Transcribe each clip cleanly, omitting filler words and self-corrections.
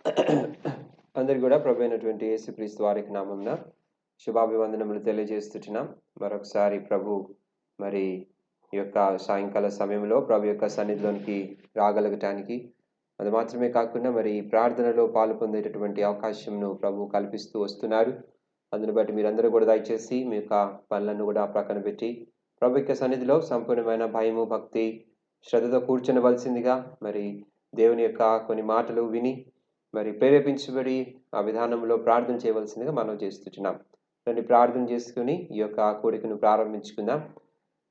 అందరికి కూడా ప్రభు అయినటువంటి యేసుక్రీస్తు వారికి నామమున శుభాభివందనములు తెలియజేస్తున్నాం. మరొకసారి ప్రభు మరి ఈ యొక్క సాయంకాల సమయంలో ప్రభు యొక్క సన్నిధిలోనికి రాగలగటానికి, అది మాత్రమే కాకుండా మరి ప్రార్థనలో పాలు పొందేటటువంటి అవకాశంను ప్రభు కల్పిస్తూ వస్తున్నారు. అందుని బట్టి మీరందరూ కూడా దయచేసి మీ యొక్క పనులను కూడా ప్రక్కన పెట్టి ప్రభు యొక్క సన్నిధిలో సంపూర్ణమైన భయము, భక్తి, శ్రద్ధతో కూర్చొనవలసిందిగా, మరి దేవుని యొక్క కొన్ని మాటలు విని మరి ప్రేరేపించబడి ఆ విధానంలో ప్రార్థన చేయవలసిందిగా మనం చేస్తున్నాం. దాన్ని ప్రార్థన చేసుకుని ఈ యొక్క కోరికను ప్రారంభించుకుందాం.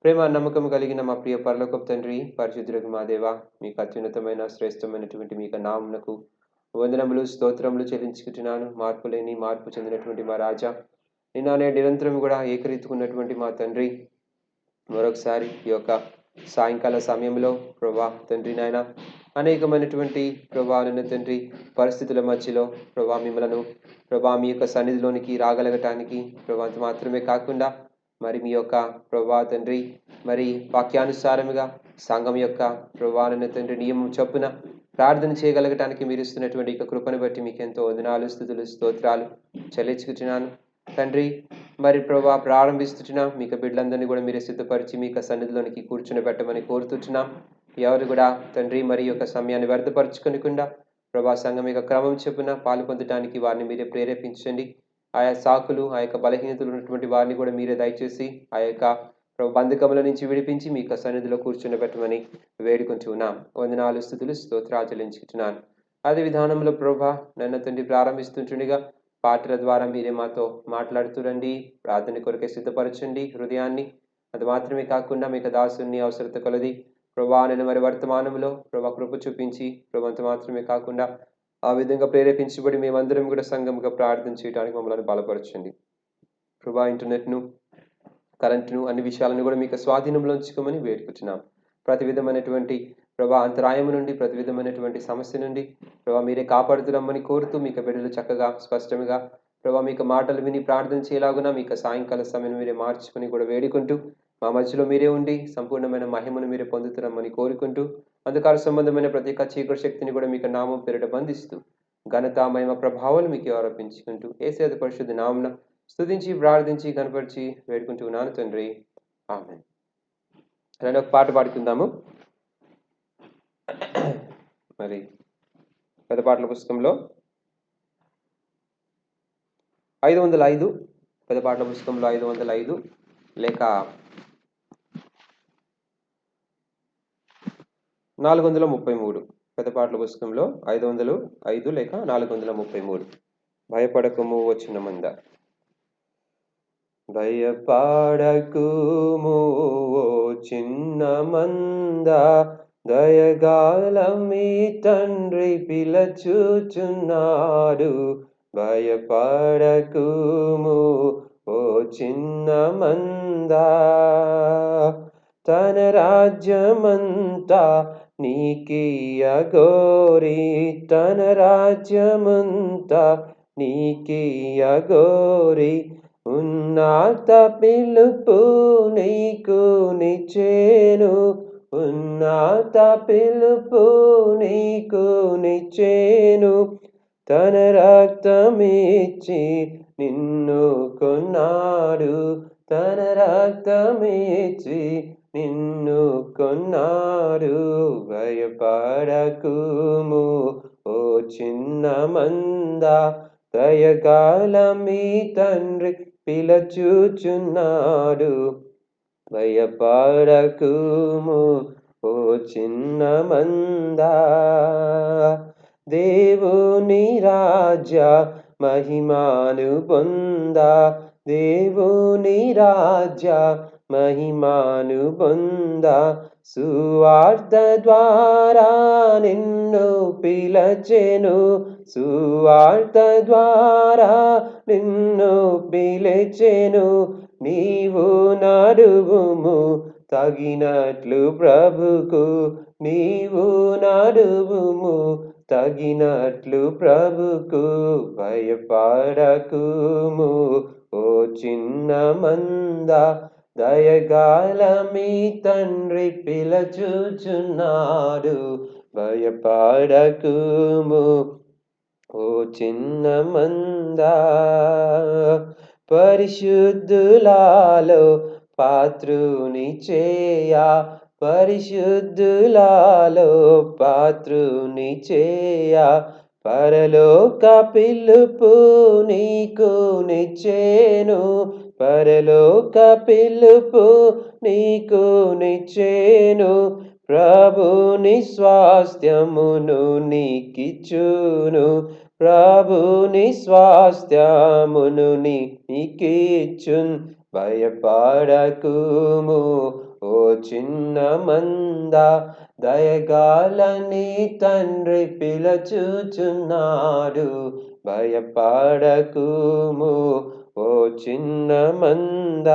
ప్రేమ నమ్మకం కలిగిన మా ప్రియ పరలోకపు తండ్రి, పరిశుద్ధులకు మా దేవ, మీకు అత్యున్నతమైన శ్రేష్టమైనటువంటి మీకు నామమునకు వందనములు, స్తోత్రములు చెల్లించుకుంటున్నాను. మార్పు లేని, మార్పు చెందినటువంటి మా రాజా, నిన్ననే నిరంతరం కూడా ఏకరీతుకున్నటువంటి మా తండ్రి, మరొకసారి ఈ యొక్క సాయంకాల సమయంలో ప్రభా తండ్రి నాయన అనేకమైనటువంటి ప్రభావైన తండ్రి పరిస్థితుల మధ్యలో ప్రభా మిమ్మలను ప్రభా మీ యొక్క సన్నిధిలోనికి రాగలగటానికి ప్రభా అంత మాత్రమే కాకుండా మరి మీ యొక్క ప్రభా తండ్రి మరి వాక్యానుసారముగా సంఘం యొక్క ప్రభావైన తండ్రి నియమం చొప్పున ప్రార్థన చేయగలగటానికి మీరు ఇస్తున్నటువంటి యొక్క కృపను బట్టి మీకు ఎంతో వందనాలు, స్తుతులు, స్తోత్రాలు చెల్లించుకుంటున్నాను తండ్రి. మరి ప్రభా ప్రారంభిస్తున్నాం మీకు బిడ్డలందరినీ కూడా మీరు సిద్ధపరిచి మీకు సన్నిధిలోనికి కూర్చుని పెట్టమని కోరుతున్నాం. ఎవరు కూడా తండ్రి మరి యొక్క సమయాన్ని వ్యర్థపరచుకోకుండా ప్రభా సంఘం యొక్క క్రమం చెప్పున పాలు పొందడానికి వారిని మీరే ప్రేరేపించండి. ఆయా సాకులు, ఆ యొక్క బలహీనతలు ఉన్నటువంటి వారిని కూడా మీరే దయచేసి ఆ యొక్క బంధకముల నుంచి విడిపించి మీ యొక్క సన్నిధిలో కూర్చుని పెట్టమని వేడుకుంటున్నాం. వందనాలు, స్తుతులు, స్తోత్రాలు చెల్లించుకుంటున్నాను. అదే విధానంలో ప్రభా నన్ను తండ్రి ప్రారంభిస్తుంటుండగా పాటల ద్వారా మీరే మాతో మాట్లాడుతురండి. ప్రార్థన కొరకే సిద్ధపరచండి హృదయాన్ని. అది మాత్రమే కాకుండా మీకు దాసుని అవసరత కొలది ప్రభా నేను మరి వర్తమానంలో ప్రభా కృప చూపించి ప్రభు అంత మాత్రమే కాకుండా ఆ విధంగా ప్రేరేపించబడి మేమందరం కూడా సంఘంగా ప్రార్థన చేయడానికి మమ్మల్ని బలపరచండి ప్రభా. ఇంటర్నెట్ను, కరెంట్ను, అన్ని విషయాలను కూడా మీకు స్వాధీనంలో ఉంచుకోమని వేడుకుంటున్నాం. ప్రతి విధమైనటువంటి ప్రభా అంతరాయం నుండి, ప్రతి విధమైనటువంటి సమస్య నుండి ప్రభా మీరే కాపాడుతురమ్మని కోరుతూ మీకు బిడ్డలు చక్కగా స్పష్టంగా ప్రభా మీకు మాటలు విని ప్రార్థన చేయలాగున మీకు సాయంకాల సమయం మీరే మార్చుకుని కూడా వేడుకుంటూ మా మధ్యలో మీరే ఉండి సంపూర్ణమైన మహిమను మీరే పొందుతున్నామని కోరుకుంటూ అంధకార సంబంధమైన ప్రతి ఒక్క చీకటి శక్తిని కూడా మీకు నామం పేరిట బంధిస్తూ ఘనత, మహిమ, ప్రభావాలు మీకు ఆరోపించుకుంటూ యేసు పరిశుద్ధ నామమున స్తుతించి ప్రార్థించి కనపరిచి వేడుకుంటున్నాను తండ్రి, ఆమేన్. అలానే ఒక పాట పాడుకుందాము. మరి పెద్ద పాటల పుస్తకంలో 505, పెద్ద పాటల పుస్తకంలో 505 లేక 433, పెద్ద పాటల పుస్తకంలో 505 లేక 433. భయపడకము వచ్చిన మంద. భయపడకుము ఓ చిన్న మంద, దయగాల మీ తండ్రి పిలచుచున్నాడు. భయపడకుము ఓ చిన్న మంద, తన రాజ్యమంతా నీకియగోరి, తన రాజ్యమంతా నీకియగోరి, ఉన్నత పిలుపు నీకు నిచ్చేను, ఉన్నత పిలుపు నీకు నిచ్చేను, తన రక్తమిచ్చి నిన్ను కొన్నాడు, తన రక్తమిచ్చి నిన్ను కొన్నాడు. భయపడకుము ఓ చిన్న మంద, దయగల మీ తండ్రి పిలచుచున్నాడు. భయపడకుము ఓ చిన్న మంద, దేవుని రాజ్య మహిమాను పొంద, దేవుని రాజ్య మహిమాను పొంద, సువార్త ద్వారా నిన్ను పిలచెను, సువార్త ద్వారా నిన్ను పిలచెను, నీవు నడువుము తగినట్లు ప్రభుకు, నీవు నడువుము తగినట్లు ప్రభుకు. భయపడకుము ఓ చిన్న మంద, దయగాల మీ తండ్రి పిలచుచున్నాడు. భయపడకుము ఓ చిన్న మంద పరిశుద్ధులాలో పాత్రుని చేయా, పరిశుద్ధులాలో పాత్రుని చేయా, పరలోక పిలుపు నీకు నిచ్చేను, పరలోక పిలుపు నీకు నిచ్చేను, ప్రభుని స్వాస్థ్యమును నీకిచ్చును, ప్రభుని స్వాస్థ్యమును నీకిచ్చున్. భయపడకుము ఓ చిన్న మంద, దయగాలని తండ్రి పిలచుచున్నాడు. భయపడకుము ఓ చిన్న మంద,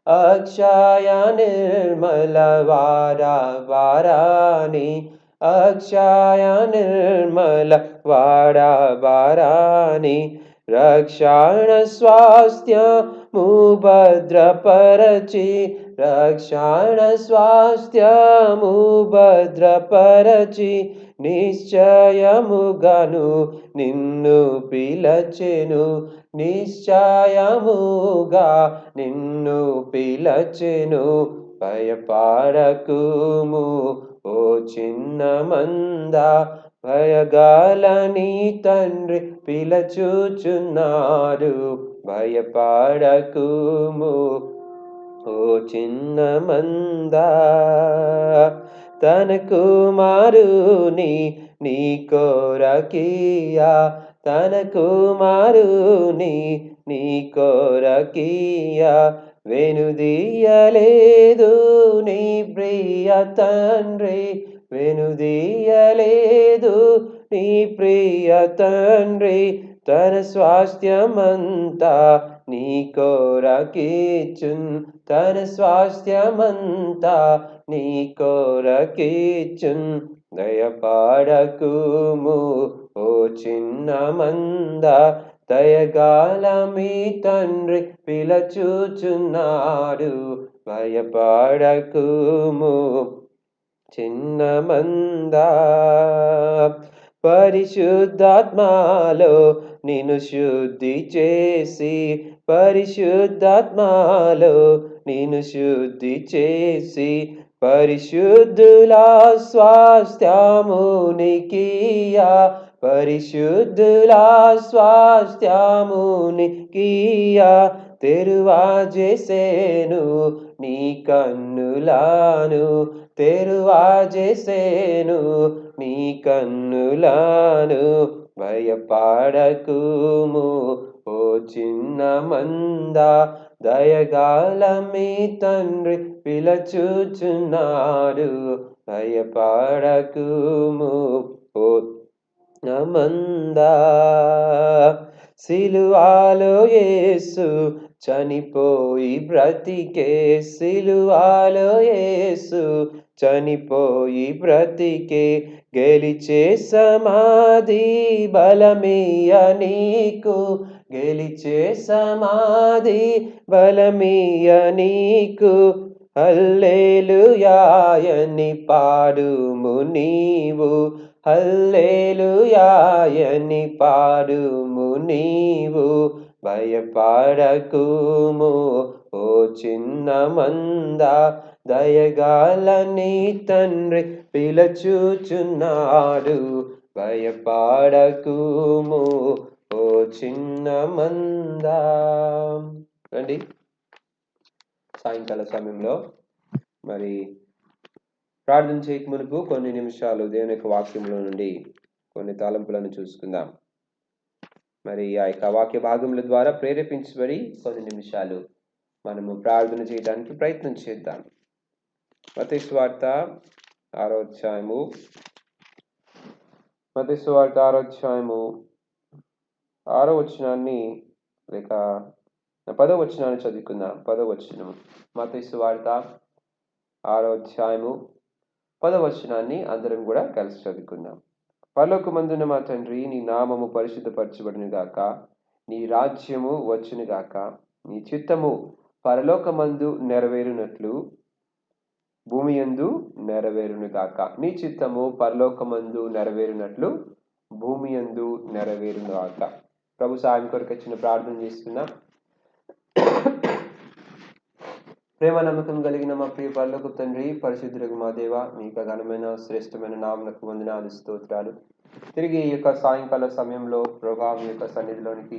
అక్షయ నిర్మల వారాని, అక్షయ నిర్మల వారాని, రక్షణ స్వాస్థ్యము భద్రపరచి, రక్షణ స్వాస్థ్యము భద్రపరచి, నిశ్చయముగాను నిన్ను పిలచెను, నిశ్చయముగా నిన్ను పిలచెను. భయపడకుము ఓ చిన్న మంద, భయగాలని తండ్రి పిలచుచున్నాడు. భయపడకుము ఓ చిన్న మంద, తన కుమారుని నీ కోరకియా, తన కుమారుని నీ కోరకియా, వెనుదీయలేదు నీ ప్రియ తండ్రి, వెనుదీయలేదు నీ ప్రియ తండ్రి, తన స్వాస్థ్యమంతా నీ కోరకిచ్చున్, తన స్వాస్థ్యమంతా నీ కోరకిచ్చున్. దయపడకుము ఓ చిన్న మంద, దయగాల మీ తండ్రి పిలచుచున్నాడు. భయపడకుము చిన్న మంద, పరిశుద్ధాత్మలో నిన్ను శుద్ధి చేసి, పరిశుద్ధాత్మలో నిన్ను శుద్ధి చేసి, పరిశుద్ధుల స్వాస్థ్యమునికియా, పరిశుద్ధుల స్వాస్థ్యమునికియా, తెరువాజేసేను నీ కన్నులాను, తెరువాజేసేను నీ కన్నులాను. భయపడకుము ఓ చిన్న మంద, దయగాల మీ తండ్రి పిలచుచున్నాడు. భయపడకుము ఓ మంద, సిలువాలో యేసు చనిపోయి బ్రతికే, సిలువాలో యేసు చనిపోయి బ్రతికే, గెలిచే సమాధి బలమీయ నీకు, గెలిచే సమాధి బలమీయ నీకు, హల్లెలూయాయని పాడుము నీవు, హల్లెలూయాయని పాడుము నీవు. భయపడకుము ఓ చిన్న మంద, దయగాలని తండ్రి పిలచుచున్నాడు. భయపడకుము ఓ చిన్న మంద. రండి, సాయంకాల సమయంలో మరి ప్రార్థన చేయక మునుపు కొన్ని నిమిషాలు దేవుని యొక్క వాక్యంలో నుండి కొన్ని తలంపులను చూసుకుందాం. మరి ఆ యొక్క వాక్య భాగముల ద్వారా ప్రేరేపించబడి కొన్ని నిమిషాలు మనము ప్రార్థన చేయడానికి ప్రయత్నం చేద్దాం. మత్తయి సువార్త 6వ అధ్యాయము, మత్తయి సువార్త 6వ అధ్యాయము 6వ వచనాన్ని లేక 10వ వచనాన్ని చదువుకుందాం. 10వ వచనం, మత్తయి సువార్త 6వ అధ్యాయము 10వ వచనాన్ని అందరం కూడా కలిసి చదువుకుందాం. పరలోకమందున్న మా తండ్రి, నీ నామము పరిశుద్ధపరచబడును గాక, నీ రాజ్యము వచ్చును గాక, నీ చిత్తము పరలోకమందు నెరవేరునట్లు భూమి యందు నెరవేరును గాక. నీ చిత్తము పరలోకమందు నెరవేరునట్లు భూమి యందు నెరవేరుగాక. ప్రభు సాయం కొరకు చిన్న ప్రార్థన చేస్తున్నాం. ప్రేమ నమ్మకం కలిగిన మా ప్రియ పరలోక తండ్రి, పరిశుద్ధులకు మా దేవ, మీ యొక్క ఘనమైన శ్రేష్టమైన నామమునకు వందనాలు, స్తోత్రాలు. తిరిగి ఈ యొక్క సాయంకాల సమయంలో ప్రభా మీ యొక్క సన్నిధిలోనికి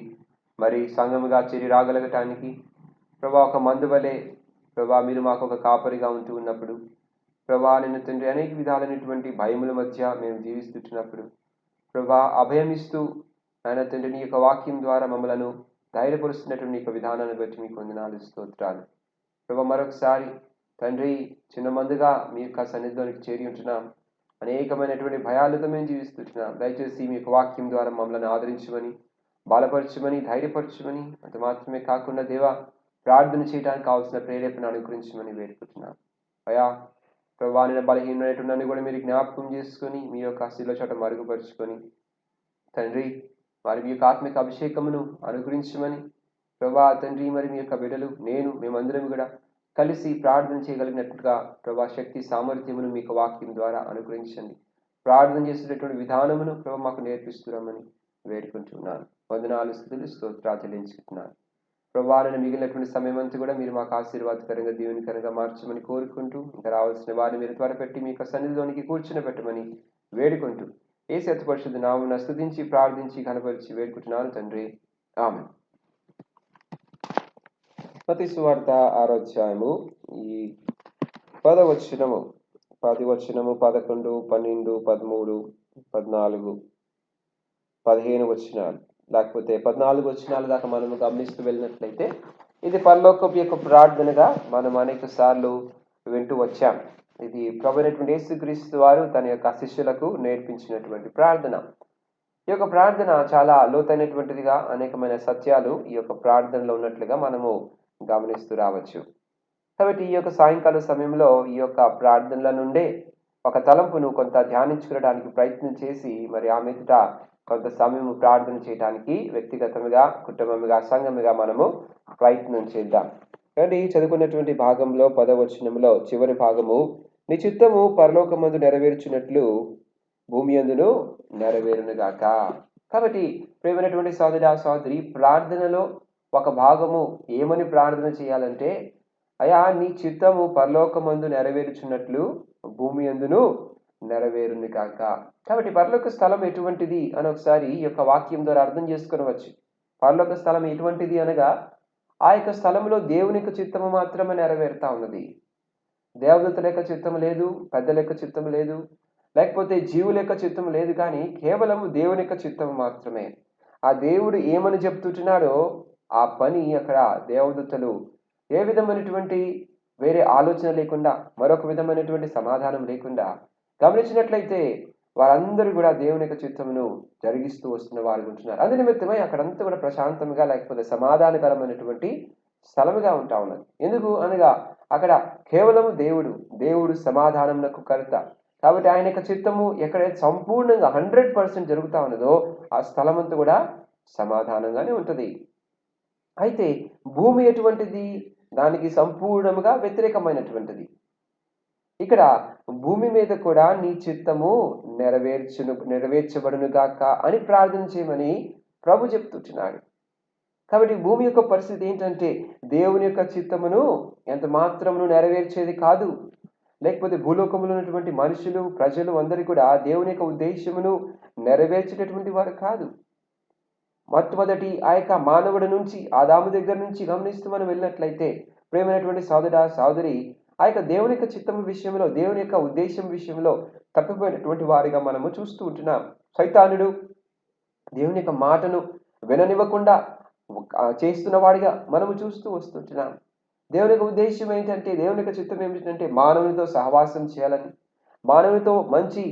మరి సంఘముగా చేరి రాగలగటానికి ప్రభా ఒక మందు వలె ప్రభా మీరు మాకు ఒక కాపరిగా ఉంటూ ఉన్నప్పుడు ప్రభా నిన్ను తండ్రి అనేక విధాలైనటువంటి భయముల మధ్య మేము జీవిస్తున్నప్పుడు ప్రభా అభయం ఇస్తూ ఆయన తండ్రి నీ యొక్క వాక్యం ద్వారా మమ్మలను ధైర్యపరుస్తున్నటువంటి నీ యొక్క విధానాన్ని బట్టి మీకు వందనాలు, స్తోత్రాలు. ప్రభా మరొకసారి తండ్రి చిన్న మందుగా మీ యొక్క సన్నిధిలోనికి చేరి ఉంటున్నాం. అనేకమైనటువంటి భయాలతో మేము జీవిస్తున్నాం. దయచేసి మీ యొక్క వాక్యం ద్వారా మమ్మల్ని ఆదరించమని, బలపరచమని, ధైర్యపరచమని, అంత మాత్రమే కాకుండా దేవా ప్రార్థన చేయడానికి కావాల్సిన ప్రేరేపణ అనుగ్రహించమని వేడుకుంటున్నాం. అయా ప్రభా నేను బలహీనమైనటువంటి కూడా మీరు జ్ఞాపకం చేసుకొని మీ యొక్క శిల చోట మరుగుపరుచుకొని తండ్రి వారి మీ యొక్క ఆత్మిక అభిషేకమును అనుగ్రహించమని ప్రభా తండ్రి మరి మీ యొక్క బిడ్డలు మేమందరం కూడా కలిసి ప్రార్థన చేయగలిగినట్టుగా ప్రభా శక్తి సామర్థ్యమును మీ యొక్క వాక్యం ద్వారా అనుగ్రహించండి. ప్రార్థన చేసేటటువంటి విధానమును ప్రభా మాకు నేర్పిస్తున్నామని వేడుకుంటున్నాను. వందనాలు, స్తుతులు, స్తోత్రాలు చెల్లించుకుంటున్నాను. ప్రభా నేను మిగిలినటువంటి సమయం అంతా కూడా మీరు మాకు ఆశీర్వాదకరంగా దీవెనకరంగా మార్చమని కోరుకుంటూ ఇంకా రావాల్సిన వారిని మీరు త్వరపెట్టి మీ యొక్క సన్నిధిలోనికి కూర్చుని పెట్టమని వేడుకుంటూ యేసు అతి పరిశుద్ధ నామమున స్తుతించి ప్రార్థించి కనపరిచి వేడుకుంటున్నాను తండ్రి, ఆమేన్. మత్తయి సువార్త 6వ అధ్యాయము ఈ 10వ వచనము 11, 12, 13, 14, 15 వచనాలు లేకపోతే 14 వచనాల దాకా మనము గమనిస్తూ వెళ్ళినట్లయితే ఇది పరలోకపు యొక్క ప్రార్థనగా మనం అనేక సార్లు వింటూ వచ్చాం. ఇది ప్రభువైనటువంటి యేసుక్రీస్తు వారు తన యొక్క శిష్యులకు నేర్పించినటువంటి ప్రార్థన. ఈ యొక్క ప్రార్థన చాలా లోతైనటువంటిదిగా అనేకమైన సత్యాలు ఈ యొక్క ప్రార్థనలో ఉన్నట్లుగా మనము గమనిస్తూ రావచ్చు. కాబట్టి ఈ యొక్క సాయంకాల సమయంలో ఈ యొక్క ప్రార్థనల నుండే ఒక తలంపును కొంత ధ్యానించుకోవడానికి ప్రయత్నం చేసి మరి ఆ మీదట కొంత సమయం ప్రార్థన చేయడానికి వ్యక్తిగతంగా, కుటుంబంగా, సంఘముగా మనము ప్రయత్నం చేద్దాం. కాబట్టి చదువుకున్నటువంటి భాగంలో 10వ వచనంలో చివరి భాగము నీ చిత్తము పరలోకమందు నెరవేర్చినట్లు భూమి యందును నెరవేరునుగాక. కాబట్టి ప్రియమైనటువంటి సహోదరి ప్రార్థనలో ఒక భాగము ఏమని ప్రార్థన చేయాలంటే అయా నీ చిత్తము పరలోకమందు నెరవేర్చున్నట్లు భూమి యందును నెరవేరునుగాక. కాబట్టి పరలోక స్థలం ఎటువంటిది అని ఒకసారి ఈ యొక్క వాక్యం ద్వారా అర్థం చేసుకొనవచ్చు. పరలోక స్థలం ఎటువంటిది అనగా ఆ యొక్క స్థలంలో దేవుని యొక్క చిత్తము మాత్రమే నెరవేరుతా ఉన్నది. దేవదూతల యొక్క చిత్తం లేదు, పెద్దల యొక్క చిత్తం లేదు, లేకపోతే జీవుల యొక్క చిత్తం లేదు, కానీ కేవలం దేవుని యొక్క చిత్తం మాత్రమే. ఆ దేవుడు ఏమని చెప్తున్నాడో ఆ పని అక్కడ దేవదూతలు ఏ విధమైనటువంటి వేరే ఆలోచన లేకుండా, మరొక విధమైనటువంటి సమాధానం లేకుండా గమనించినట్లయితే వారందరూ కూడా దేవుని యొక్క చిత్తమును జరిగిస్తూ వస్తున్న వారు ఉంటున్నారు. అందు నిమిత్తమై అక్కడంతా కూడా ప్రశాంతంగా లేకపోతే సమాధానకరమైనటువంటి స్థలముగా ఉంటా ఉన్నది. ఎందుకు అనగా అక్కడ కేవలం దేవుడు సమాధానమునకు కర్త. కాబట్టి ఆయన యొక్క చిత్తము ఎక్కడైతే సంపూర్ణంగా 100% జరుగుతా ఉన్నదో ఆ స్థలమంతా కూడా సమాధానంగానే ఉంటుంది. అయితే భూమి ఎటువంటిది? దానికి సంపూర్ణముగా వ్యతిరేకమైనటువంటిది. ఇక్కడ భూమి మీద కూడా నీ చిత్తము నెరవేర్చబడునుగాక అని ప్రార్థన చేయమని ప్రభు చెప్తున్నాడు. కాబట్టి భూమి యొక్క పరిస్థితి ఏంటంటే దేవుని యొక్క చిత్తమును ఎంత మాత్రమును నెరవేర్చేది కాదు. లేకపోతే భూలోకంలో ఉన్నటువంటి మనుషులు, ప్రజలు అందరూ కూడా దేవుని యొక్క ఉద్దేశమును నెరవేర్చేటటువంటి వారు కాదు. మొట్టమొదటి ఆ యొక్క మానవుడి నుంచి, ఆదాము దగ్గర నుంచి గమనిస్తూ మనం వెళ్ళినట్లయితే ప్రేమైనటువంటి సహోదరి ఆ యొక్క దేవుని యొక్క చిత్తము విషయంలో, దేవుని యొక్క ఉద్దేశం విషయంలో తప్పిపోయినటువంటి వారిగా మనము చూస్తూ ఉంటున్నాం. సైతానుడు దేవుని యొక్క మాటను విననివ్వకుండా చేస్తున్న వాడిగా మనము చూస్తూ వస్తుంటున్నాం. దేవుని యొక్క ఉద్దేశం ఏంటంటే, దేవుని యొక్క చిత్తం ఏమిటంటే మానవునితో సహవాసం చేయాలని, మానవునితో మంచి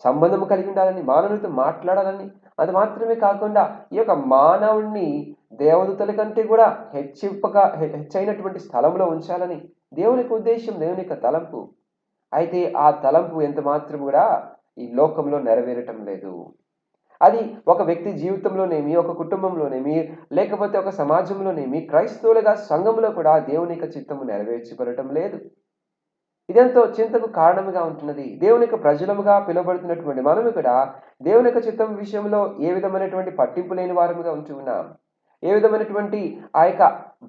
సంబంధం కలిగి ఉండాలని, మానవునితో మాట్లాడాలని, అది మాత్రమే కాకుండా ఈ యొక్క మానవుణ్ణి దేవదూతల కంటే కూడా హెచ్చైనటువంటి స్థలంలో ఉంచాలని దేవుని యొక్క ఉద్దేశం, దేవుని యొక్క తలంపు. అయితే ఆ తలంపు ఎంత మాత్రం కూడా ఈ లోకంలో నెరవేరటం లేదు. అది ఒక వ్యక్తి జీవితంలోనేమి, ఒక కుటుంబంలోనేమి, లేకపోతే ఒక సమాజంలోనేమి, క్రైస్తవులుగా సంఘంలో కూడా దేవుని యొక్క చిత్తము నెరవేర్చబడటం లేదు. ఇదెంతో చింతకు కారణముగా ఉంటున్నది. దేవుని యొక్క ప్రజలముగా పిలువబడుతున్నటువంటి మనము కూడా దేవుని యొక్క చిత్తం విషయంలో ఏ విధమైనటువంటి పట్టింపు లేని వారముగా ఉంటూ ఉన్నాం. ఏ విధమైనటువంటి ఆ యొక్క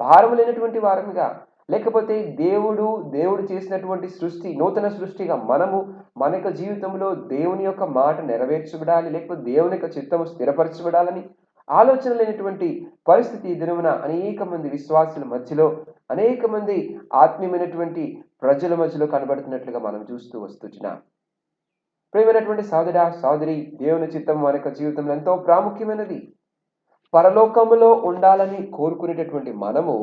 భారము లేనటువంటి వారముగా, లేకపోతే దేవుడు చేసినటువంటి సృష్టి, నూతన సృష్టిగా మనము మన యొక్క జీవితంలో దేవుని యొక్క మాట నెరవేర్చబడాలి, లేకపోతే దేవుని యొక్క చిత్తము స్థిరపరచబడాలని ఆలోచన లేనటువంటి పరిస్థితి ఈ దినమున అనేక మంది విశ్వాసుల మధ్యలో, అనేక మంది ఆత్మీయమైనటువంటి ప్రజల మధ్యలో కనబడుతున్నట్లుగా మనం చూస్తూ వస్తున్నాం. ప్రియమైనటువంటి సోదరి, దేవుని చిత్తం మన యొక్క జీవితంలో ఎంతో ప్రాముఖ్యమైనది. పరలోకములో ఉండాలని కోరుకునేటటువంటి మనము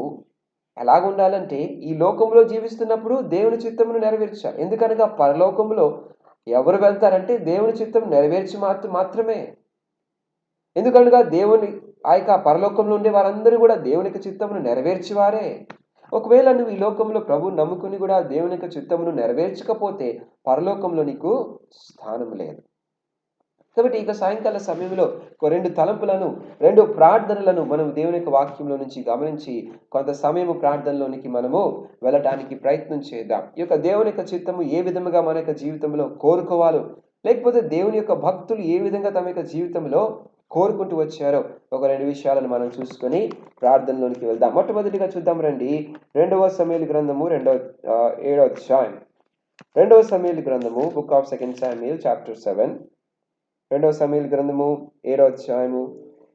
ఎలాగుండాలంటే, ఈ లోకంలో జీవిస్తున్నప్పుడు దేవుని చిత్తమును నెరవేర్చాలి. ఎందుకనగా పరలోకములో ఎవరు వెళ్తారంటే దేవుని చిత్తం నెరవేర్చి మాత్రమే. ఎందుకనగా దేవుని ఆ యొక్క పరలోకంలో ఉండే వారందరూ కూడా దేవుని యొక్క చిత్తమును నెరవేర్చేవారే. ఒకవేళ నువ్వు ఈ లోకంలో ప్రభువుని నమ్ముకుని కూడా దేవుని యొక్క చిత్తమును నెరవేర్చకపోతే పరలోకంలో నీకు స్థానం లేదు. కాబట్టి ఇక సాయంకాల సమయంలో రెండు తలంపులను, రెండు ప్రార్థనలను మనం దేవుని యొక్క వాక్యంలో నుంచి గమనించి కొంత సమయము ప్రార్థనలోనికి మనము వెళ్ళటానికి ప్రయత్నం చేద్దాం. ఈ యొక్క దేవుని యొక్క చిత్తము ఏ విధముగా మన యొక్క జీవితంలో కోరుకోవాలో, లేకపోతే దేవుని యొక్క భక్తులు ఏ విధంగా తమ యొక్క జీవితంలో కోరుకుంటూ వచ్చారో ఒక రెండు విషయాలను మనం చూసుకొని ప్రార్థనలోనికి వెళ్దాం. మొట్టమొదటిగా చూద్దాం రండి. 2వ సమూయేలు గ్రంథము 7వ అధ్యాయం. 2వ సమూయేలు గ్రంథము బుక్ ఆఫ్ 2 Samuel చాప్టర్ 7. 2వ సమూయేలు గ్రంథము 7వ అధ్యాయము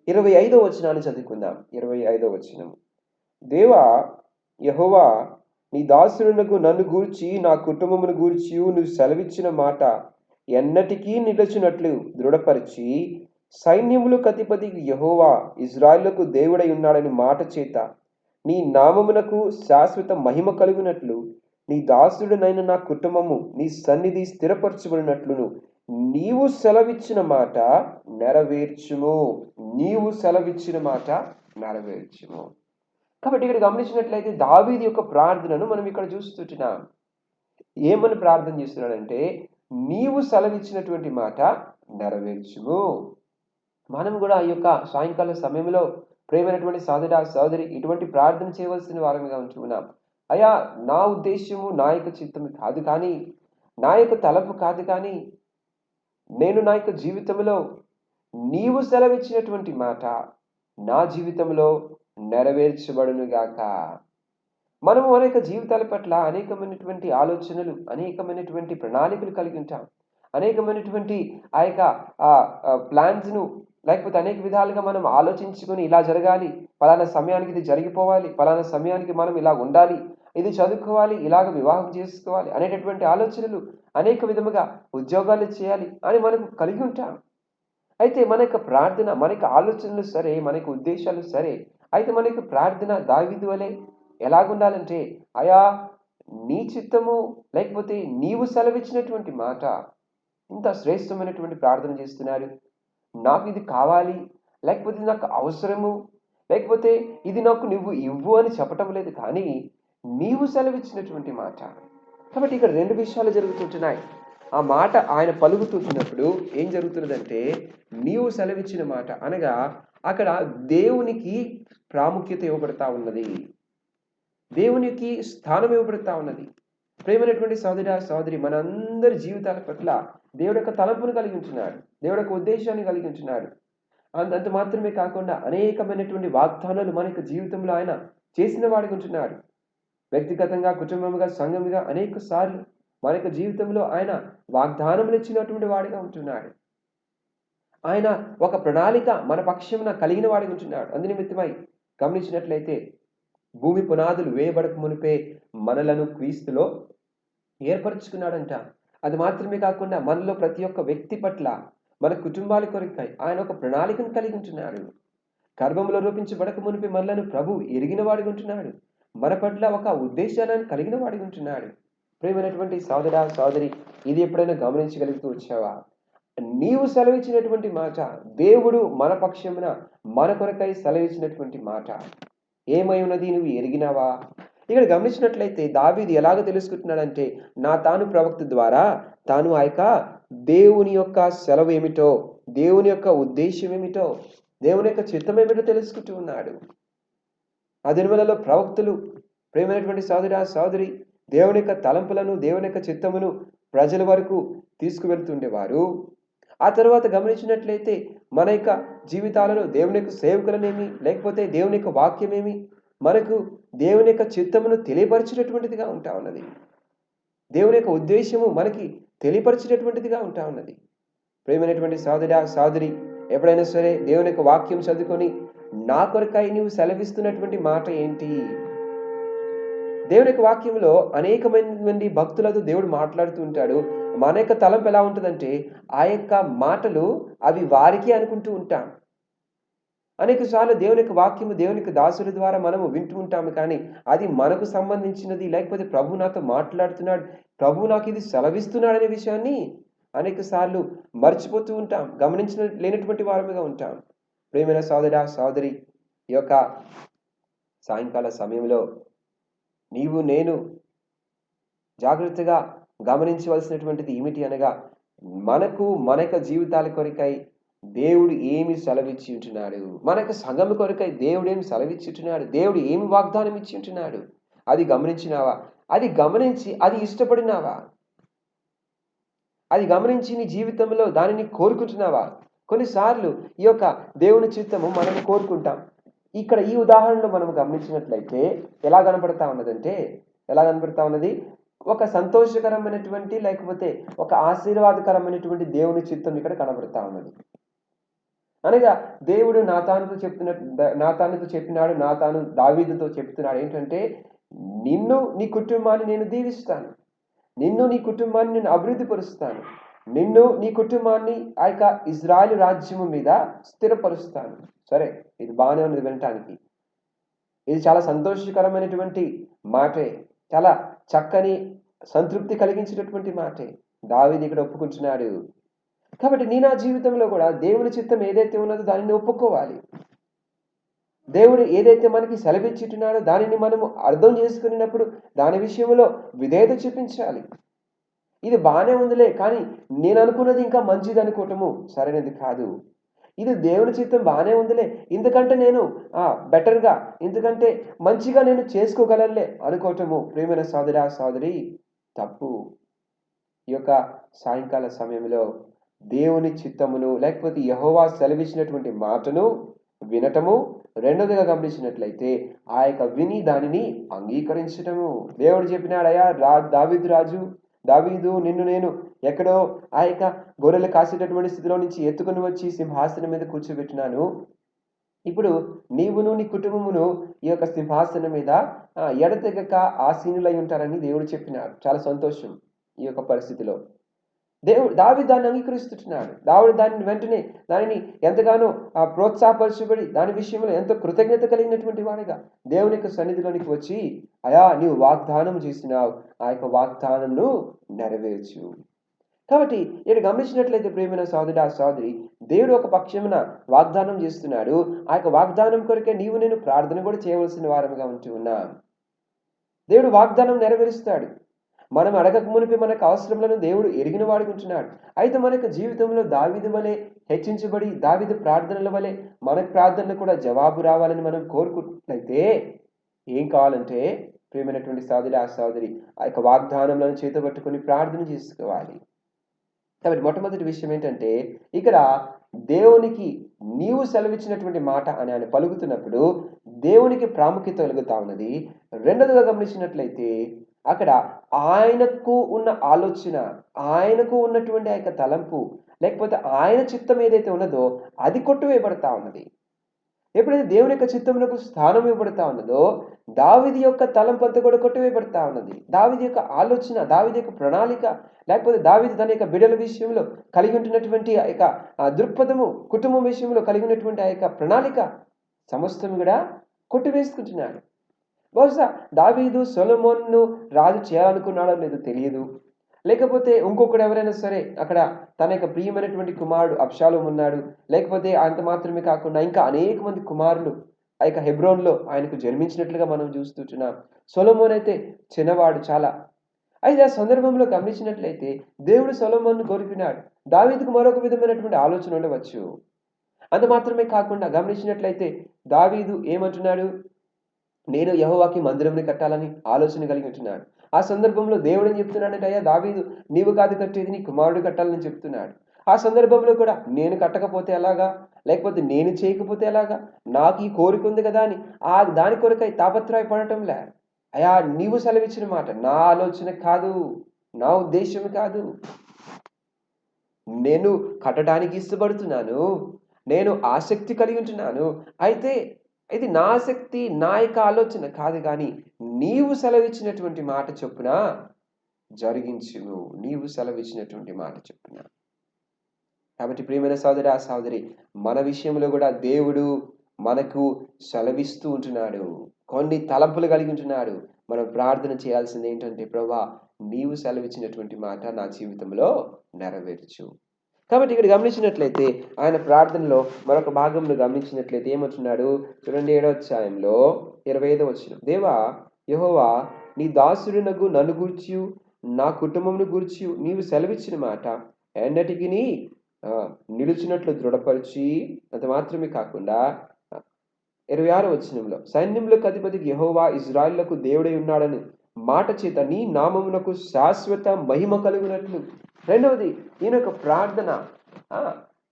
25వ వచనాన్ని చదువుకుందాం. 25వ వచనం. దేవా యెహోవా, నీ దాసునునకు నన్ను గూర్చి నా కుటుంబమును గూర్చి నువ్వు సెలవిచ్చిన మాట ఎన్నటికీ నిలచునట్లు దృఢపరిచి, సైన్యములు అధిపతి యెహోవా ఇజ్రాయేలుకు దేవుడై ఉన్నాడని మాట చేత నీ నామమునకు శాశ్వత మహిమ కలుగునట్లు నీ దాసుడునైన నా కుటుంబము నీ సన్నిధి స్థిరపరచబడినట్లును నీవు సెలవిచ్చిన మాట నెరవేర్చుము. నీవు సెలవిచ్చిన మాట నెరవేర్చుము. కాబట్టి ఇక్కడ గమనించినట్లయితే దావీదు యొక్క ప్రార్థనను మనం ఇక్కడ చూస్తున్నాం. ఏమని ప్రార్థన చేస్తున్నాడంటే, నీవు సెలవిచ్చినటువంటి మాట నెరవేర్చుము. మనం కూడా ఈ యొక్క సాయంకాల సమయంలో ప్రియమైనటువంటి సోదరి ఇటువంటి ప్రార్థన చేయవలసిన వారముగా ఉంటున్నాం. అయ్యా, నా ఉద్దేశము నా యొక్క చిత్తము కాదు కానీ, నా యొక్క తలపు కాదు కానీ, నేను నా యొక్క జీవితంలో నీవు సెలవిచ్చినటువంటి మాట నా జీవితంలో నెరవేర్చబడునుగాక. మనము మన యొక్క జీవితాల పట్ల అనేకమైనటువంటి ఆలోచనలు, అనేకమైనటువంటి ప్రణాళికలు కలిగి ఉంటాం. అనేకమైనటువంటి ఆ యొక్క ప్లాన్స్ను, లేకపోతే అనేక విధాలుగా మనం ఆలోచించుకొని ఇలా జరగాలి, పలానా సమయానికి ఇది జరిగిపోవాలి, పలానా సమయానికి మనం ఇలా ఉండాలి, ఇది చదువుకోవాలి, ఇలాగ వివాహం చేసుకోవాలి అనేటటువంటి ఆలోచనలు, అనేక విధముగా ఉద్యోగాలు చేయాలి అని మనకు కలిగి ఉంటాం. అయితే మన యొక్క ప్రార్థన, మన యొక్క ఆలోచనలు సరే, మన యొక్క ఉద్దేశాలు సరే, అయితే మన యొక్క ప్రార్థన దావీదు వలె ఎలాగుండాలంటే, అయా నీ చిత్తము, లేకపోతే నీవు సెలవిచ్చినటువంటి మాట. ఇంత శ్రేష్టమైనటువంటి ప్రార్థన చేస్తున్నారు. నాకు ఇది కావాలి, లేకపోతే నాకు అవసరము, లేకపోతే ఇది నాకు నువ్వు ఇవ్వు అని చెప్పటం లేదు కానీ నీవు సెలవిచ్చినటువంటి మాట. కాబట్టి ఇక్కడ రెండు విషయాలు జరుగుతుంటున్నాయి. ఆ మాట ఆయన పలుకుతున్నప్పుడు ఏం జరుగుతున్నదంటే, నీవు సెలవిచ్చిన మాట అనగా అక్కడ దేవునికి ప్రాముఖ్యత ఇవ్వబడతా ఉన్నది, దేవునికి స్థానం ఇవ్వబడతా ఉన్నది. ప్రేమైనటువంటి సోదరి, మనందరి జీవితాల పట్ల దేవుడి యొక్క తలంపును కలిగి ఉంటున్నాడు, దేవుడి యొక్క ఉద్దేశాన్ని కలిగి ఉంటున్నాడు. అంత మాత్రమే కాకుండా అనేకమైనటువంటి వాగ్దానాలు మన యొక్క జీవితంలో ఆయన చేసిన వాడికి ఉంటున్నాడు. వ్యక్తిగతంగా, కుటుంబంగా, సంఘంగా అనేక సార్లు మన యొక్క జీవితంలో ఆయన వాగ్దానములు ఇచ్చినటువంటి వాడిగా ఉంటున్నాడు. ఆయన ఒక ప్రణాళిక మన పక్షమున కలిగిన వాడిగా ఉంటున్నాడు. అందునిమిత్తమై గమనించినట్లయితే భూమి పునాదులు వేయబడక మునిపే మనలను క్రీస్తులో ఏర్పరచుకున్నాడంట. అది మాత్రమే కాకుండా మనలో ప్రతి ఒక్క వ్యక్తి పట్ల, మన కుటుంబాల కొరకై ఆయన ఒక ప్రణాళికను కలిగి ఉంటున్నాడు. గర్భంలో రూపించబడక మునిపే మనలను ప్రభు ఎరిగిన వాడిగా ఉంటున్నాడు. మన పట్ల ఒక ఉద్దేశాలను కలిగిన వాడిగా ఉంటున్నాడు. ప్రియమైనటువంటి సోదరి, ఇది ఎప్పుడైనా గమనించగలుగుతూ వచ్చావా? నీవు సెలవిచ్చినటువంటి మాట, దేవుడు మన పక్షమున మన కొరకై సెలవిచ్చినటువంటి మాట ఏమై ఉన్నది నువ్వు ఎరిగినావా? ఇక్కడ గమనించినట్లయితే దావీదు ఎలాగ తెలుసుకుంటున్నాడంటే, నాతాను ప్రవక్త ద్వారా తాను ఆ యొక్క దేవుని యొక్క సెలవు ఏమిటో, దేవుని యొక్క ఉద్దేశం ఏమిటో, దేవుని యొక్క చిత్తం ఏమిటో తెలుసుకుంటూ ఉన్నాడు. ఆ దినములలో ప్రవక్తలు, ప్రియమైనటువంటి సోదరి, దేవుని యొక్క తలంపులను, దేవుని యొక్క చిత్తమును ప్రజల వరకు తీసుకువెళ్తుండేవారు. ఆ తర్వాత గమనించినట్లయితే మన యొక్క జీవితాలలో దేవుని యొక్క సేవకులనేమి, లేకపోతే దేవుని యొక్క వాక్యమేమి మనకు దేవుని యొక్క చిత్తమును తెలియపరిచేటటువంటిదిగా ఉంటా ఉన్నది. దేవుని యొక్క ఉద్దేశము మనకి తెలియపరిచేటటువంటిదిగా ఉంటా ఉన్నది. ప్రియమైనటువంటి సోదరి, ఎప్పుడైనా సరే దేవుని యొక్క వాక్యం చదువుకొని నా కొరకై నీవు సెలవిస్తున్నటువంటి మాట ఏంటి? దేవుని యొక్క వాక్యంలో అనేకమైన మంది భక్తులతో దేవుడు మాట్లాడుతూ ఉంటాడు. మన యొక్క తలంపు ఎలా ఉంటుందంటే ఆ యొక్క మాటలు అవి వారికి అనుకుంటూ ఉంటాం. అనేక సార్లు దేవుని యొక్క వాక్యము దేవుని యొక్క దాసుల ద్వారా మనము వింటూ ఉంటాము, కానీ అది మనకు సంబంధించినది, లేకపోతే ప్రభు నాతో మాట్లాడుతున్నాడు, ప్రభు నాకు ఇది సెలవిస్తున్నాడు అనే విషయాన్ని అనేక సార్లు మర్చిపోతూ ఉంటాం, లేనటువంటి వారముగా ఉంటాం. ప్రియమైన సోదరి, ఈ యొక్క సాయంకాల సమయంలో నీవు నేను జాగ్రత్తగా గమనించవలసినటువంటిది ఏమిటి అనగా, మన యొక్క జీవితాల కొరకై దేవుడు ఏమి సెలవిచ్చి ఉంటున్నాడు, మన యొక్క సంఘం కొరకై దేవుడు ఏమి సెలవిచ్చి ఉంటున్నాడు, దేవుడు ఏమి వాగ్దానం ఇచ్చి ఉంటున్నాడు, అది గమనించినావా? అది గమనించి అది ఇష్టపడినావా? అది గమనించి నీ జీవితంలో దానిని కోరుకుంటున్నావా? కొన్నిసార్లు ఈ యొక్క దేవుని చిత్తము మనము కోరుకుంటాం. ఇక్కడ ఈ ఉదాహరణలో మనం గమనించినట్లయితే ఎలా కనపడతా ఉన్నది? ఒక సంతోషకరమైనటువంటి, లేకపోతే ఒక ఆశీర్వాదకరమైనటువంటి దేవుని చిత్తం ఇక్కడ కనబడతా ఉన్నది. అనగా దేవుడు నాతానుతో చెప్పినాడు, నాతాను దావీదుతో చెప్తున్నాడు ఏంటంటే, నిన్ను నీ కుటుంబాన్ని నేను దీవిస్తాను, నిన్ను నీ కుటుంబాన్ని నేను అభివృద్ధి పరుస్తాను, నిన్ను నీ కుటుంబాన్ని ఆ యొక్క ఇజ్రాయెల్ రాజ్యము మీద స్థిరపరుస్తాను. సరే, ఇది బాగానే ఉన్నది వినటానికి. ఇది చాలా సంతోషకరమైనటువంటి మాటే, చాలా చక్కని సంతృప్తి కలిగించేటటువంటి మాటే దావీదు ఇక్కడ ఒప్పుకుంటున్నాడు. కాబట్టి నా జీవితంలో కూడా దేవుని చిత్తం ఏదైతే ఉన్నదో దానిని ఒప్పుకోవాలి. దేవుడు ఏదైతే మనకి సెలవిచ్చుతున్నాడో దానిని మనము అర్థం చేసుకున్నప్పుడు దాని విషయంలో విధేయత చూపించాలి. ఇది బాగానే ఉందిలే, కానీ నేను అనుకున్నది ఇంకా మంచిది అనుకోవటము సరైనది కాదు. ఇది దేవుని చిత్తం బాగానే ఉందిలే, ఇంతకంటే నేను బెటర్గా, ఇంతకంటే మంచిగా నేను చేసుకోగలనులే అనుకోవటము ప్రియమైన సోదరి తప్పు. ఈ యొక్క సాయంకాల సమయంలో దేవుని చిత్తమును, లేకపోతే యెహోవా సెలవిచ్చినటువంటి మాటను వినటము, రెండోదిగా గమనించినట్లయితే ఆ యొక్క విని దానిని అంగీకరించటము. దేవుడు చెప్పినాడు, అయ్యా దావీదు నిన్ను నేను ఎక్కడో ఆ యొక్క గొర్రెలు కాసేటటువంటి స్థితిలో నుంచి ఎత్తుకుని వచ్చి సింహాసనం మీద కూర్చోబెట్టినాను. ఇప్పుడు నీవును నీ కుటుంబమును ఈ యొక్క సింహాసనం మీద ఎడతెగక ఆసీనులై ఉంటారని దేవుడు చెప్పినాడు. చాలా సంతోషం. ఈ యొక్క పరిస్థితిలో దావీదు దాన్ని అంగీకరిస్తున్నాడు. దానిని ఎంతగానో ప్రోత్సాహపరచబడి దాని విషయంలో ఎంతో కృతజ్ఞత కలిగినటువంటి వాడిగా దేవుని యొక్క సన్నిధిలోనికి వచ్చి, అయా నీవు వాగ్దానం చేసినావు, ఆ యొక్క వాగ్దానంను నెరవేర్చు. కాబట్టి ఇక్కడ గమనించినట్లయితే ప్రియమైన సోదరి, దేవుడు ఒక పక్షమున వాగ్దానం చేస్తున్నాడు. ఆ యొక్క వాగ్దానం కొరకే నీవు నేను ప్రార్థన కూడా చేయవలసిన వారముగా ఉంటూ ఉన్నా. దేవుడు వాగ్దానం నెరవేరుస్తాడు. మనం అడగక మునిపి మనకు అవసరములను దేవుడు ఎరిగిన వాడుకుంటున్నాడు. అయితే మన యొక్క జీవితంలో దావీదు వలె హెచ్చించబడి, దావీదు ప్రార్థనల వలె మన ప్రార్థనలు కూడా జవాబు రావాలని మనం కోరుకున్నట్లయితే ఏం కావాలంటే, ప్రియమైనటువంటి సోదరి ఆ యొక్క వాగ్దానములను చేతబట్టుకొని ప్రార్థన చేసుకోవాలి. కాబట్టి మొట్టమొదటి విషయం ఏంటంటే, ఇక్కడ దేవునికి నీవు సెలవిచ్చినటువంటి మాట అని ఆయన పలుకుతున్నప్పుడు దేవునికి ప్రాముఖ్యత కలుగుతా ఉన్నది. రెండోదిగా గమనించినట్లయితే అక్కడ ఆయనకు ఉన్న ఆలోచన, ఆయనకు ఉన్నటువంటి ఆ యొక్క తలంపు, లేకపోతే ఆయన చిత్తం ఏదైతే ఉన్నదో అది కొట్టువేయబడతా ఉన్నది. ఎప్పుడైతే దేవుని యొక్క చిత్తమునకు స్థానం ఇవ్వబడతా ఉన్నదో దావీదు యొక్క తలంపు అంతా కూడా కొట్టువేయబడతా ఉన్నది. దావీదు యొక్క ఆలోచన, దావీదు యొక్క ప్రణాళిక, లేకపోతే దావీదు తన యొక్క బిడ్డల విషయంలో కలిగి ఉంటున్నటువంటి ఆ యొక్క దృక్పథము, కుటుంబం విషయంలో కలిగి ఉన్నటువంటి ఆ యొక్క ప్రణాళిక సమస్తం కూడా కొట్టివేసుకుంటున్నాడు. బహుశా దావీదు సొలొమోనును రాజు చేయాలనుకున్నాడో లేదో తెలియదు, లేకపోతే ఇంకొకడు ఎవరైనా సరే అక్కడ తన యొక్క ప్రియమైనటువంటి కుమారుడు అబ్షాలోము ఉన్నాడు, లేకపోతే అంత మాత్రమే కాకుండా ఇంకా అనేక మంది కుమారులు ఆ యొక్క హెబ్రోన్లో ఆయనకు జన్మించినట్లుగా మనం చూస్తున్నాం. సొలొమోను అయితే చిన్నవాడు చాలా. అయితే ఆ సందర్భంలో గమనించినట్లయితే దేవుడు సొలొమోనును గొరిపినాడు. దావీదుకు మరొక విధమైనటువంటి ఆలోచన ఉండవచ్చు. అంత మాత్రమే కాకుండా గమనించినట్లయితే దావీదు ఏమంటున్నాడు, నేను యెహోవాకి మందిరంని కట్టాలని ఆలోచన కలిగి ఉంటున్నాడు. ఆ సందర్భంలో దేవుడు ఏం చెప్తున్నాడంటే, అయ్యా దావీదు, నీవు కాదు కట్టేది, నీ కుమారుడు కట్టాలని చెప్తున్నాడు. ఆ సందర్భంలో కూడా నేను కట్టకపోతే ఎలాగా, లేకపోతే నేను చేయకపోతే ఎలాగా, నాకు ఈ కోరిక ఉంది కదా అని దాని కొరకై తాపత్రయపడటంలే. అయ్యా నీవు సెలవిచ్చిన మాట, నా ఆలోచన కాదు, నా ఉద్దేశం కాదు, నేను కట్టడానికి ఇష్టపడుతున్నాను, నేను ఆసక్తి కలిగి ఉంటున్నాను. అయితే ఇది నా ఆసక్తి, నా యొక్క ఆలోచన కాదు కానీ నీవు సెలవిచ్చినటువంటి మాట చొప్పున జరిగించును, నీవు సెలవిచ్చినటువంటి మాట చొప్పున. కాబట్టి ప్రియమైన సోదరా సోదరి, మన విషయంలో కూడా దేవుడు మనకు సెలవిస్తూ ఉంటున్నాడు, కొన్ని తలంపులు కలిగి ఉంటున్నాడు. మనం ప్రార్థన చేయాల్సింది ఏంటంటే, ప్రభువా నీవు సెలవిచ్చినటువంటి మాట నా జీవితంలో నెరవేర్చు. కాబట్టి ఇక్కడ గమనించినట్లయితే ఆయన ప్రార్థనలో మరొక భాగంలో గమనించినట్లయితే ఏమంటున్నాడు చూడండి, 7వ అధ్యాయంలో 25వ వచనం. దేవా యెహోవా, నీ దాసుడినగు నన్ను గూర్చి నా కుటుంబమును గూర్చి నీవు సెలవిచ్చిన మాట ఎన్నటికి నిలిచినట్లు దృఢపరిచి, అంత మాత్రమే కాకుండా 26వ వచనంలో సైన్యములకు అధిపతికి యెహోవా ఇశ్రాయేలులకు దేవుడై ఉన్నాడని మాట చేత నీ నామమునకు శాశ్వత మహిమ కలుగునట్లు. రెండవది, ఈయన యొక్క ప్రార్థన,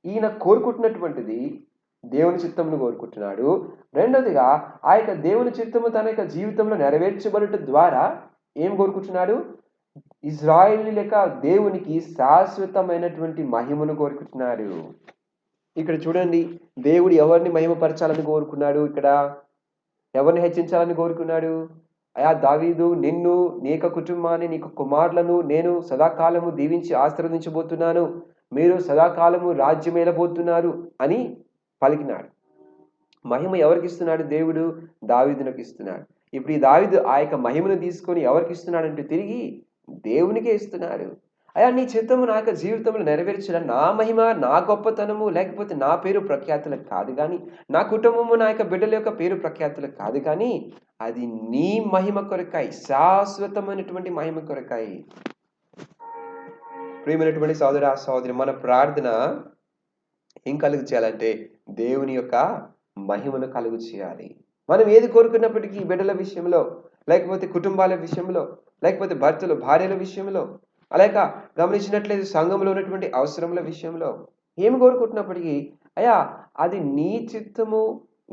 ఈయన కోరుకుంటున్నటువంటిది దేవుని చిత్తమును కోరుకుంటున్నాడు. రెండవదిగా ఆ యొక్క దేవుని చిత్తము తన యొక్క జీవితంలో నెరవేర్చబడటం ద్వారా ఏం కోరుకుంటున్నాడు, ఇజ్రాయేలు లేక దేవునికి శాశ్వతమైనటువంటి మహిమను కోరుకుంటున్నాడు. ఇక్కడ చూడండి, దేవుడు ఎవరిని మహిమపరచాలని కోరుకున్నాడు, ఇక్కడ ఎవరిని హెచ్చించాలని కోరుకున్నాడు. అయా దావీదు, నిన్ను, నీ యొక్క కుటుంబాన్ని, నీకు కుమారులను నేను సదాకాలము దీవించి ఆశీర్వదించబోతున్నాను, మీరు సదాకాలము రాజ్యం ఏలబోతున్నారు అని పలికినాడు. మహిమ ఎవరికి ఇస్తున్నాడు దేవుడు, దావీదునకు ఇస్తున్నాడు. ఇప్పుడు ఈ దావీదు ఆ యొక్క మహిమను తీసుకొని ఎవరికి ఇస్తున్నాడంటే తిరిగి దేవునికే ఇస్తున్నాడు. అయా నీ చిత్తము నా యొక్క జీవితంలో నెరవేర్చడం, నా మహిమ, నా గొప్పతనము, లేకపోతే నా పేరు ప్రఖ్యాతులకు కాదు కానీ, నా కుటుంబము, నా యొక్క బిడ్డల యొక్క పేరు ప్రఖ్యాతులకు కాదు కానీ, అది నీ మహిమ కొరకాయి, శాశ్వతమైనటువంటి మహిమ కొరకాయి. ప్రియమైనటువంటి సోదర సోదరి, మన ప్రార్థన ఏం కలుగు చేయాలంటే దేవుని యొక్క మహిమను కలుగు చేయాలి. మనం ఏది కోరుకున్నప్పటికీ బిడ్డల విషయంలో, లేకపోతే కుటుంబాల విషయంలో, లేకపోతే భర్తలు భార్యల విషయంలో, అలాగ గమనించినట్లయితే సంఘంలో ఉన్నటువంటి అవసరముల విషయంలో ఏమి కోరుకుంటున్నప్పటికీ అయ్యా అది నీ చిత్తము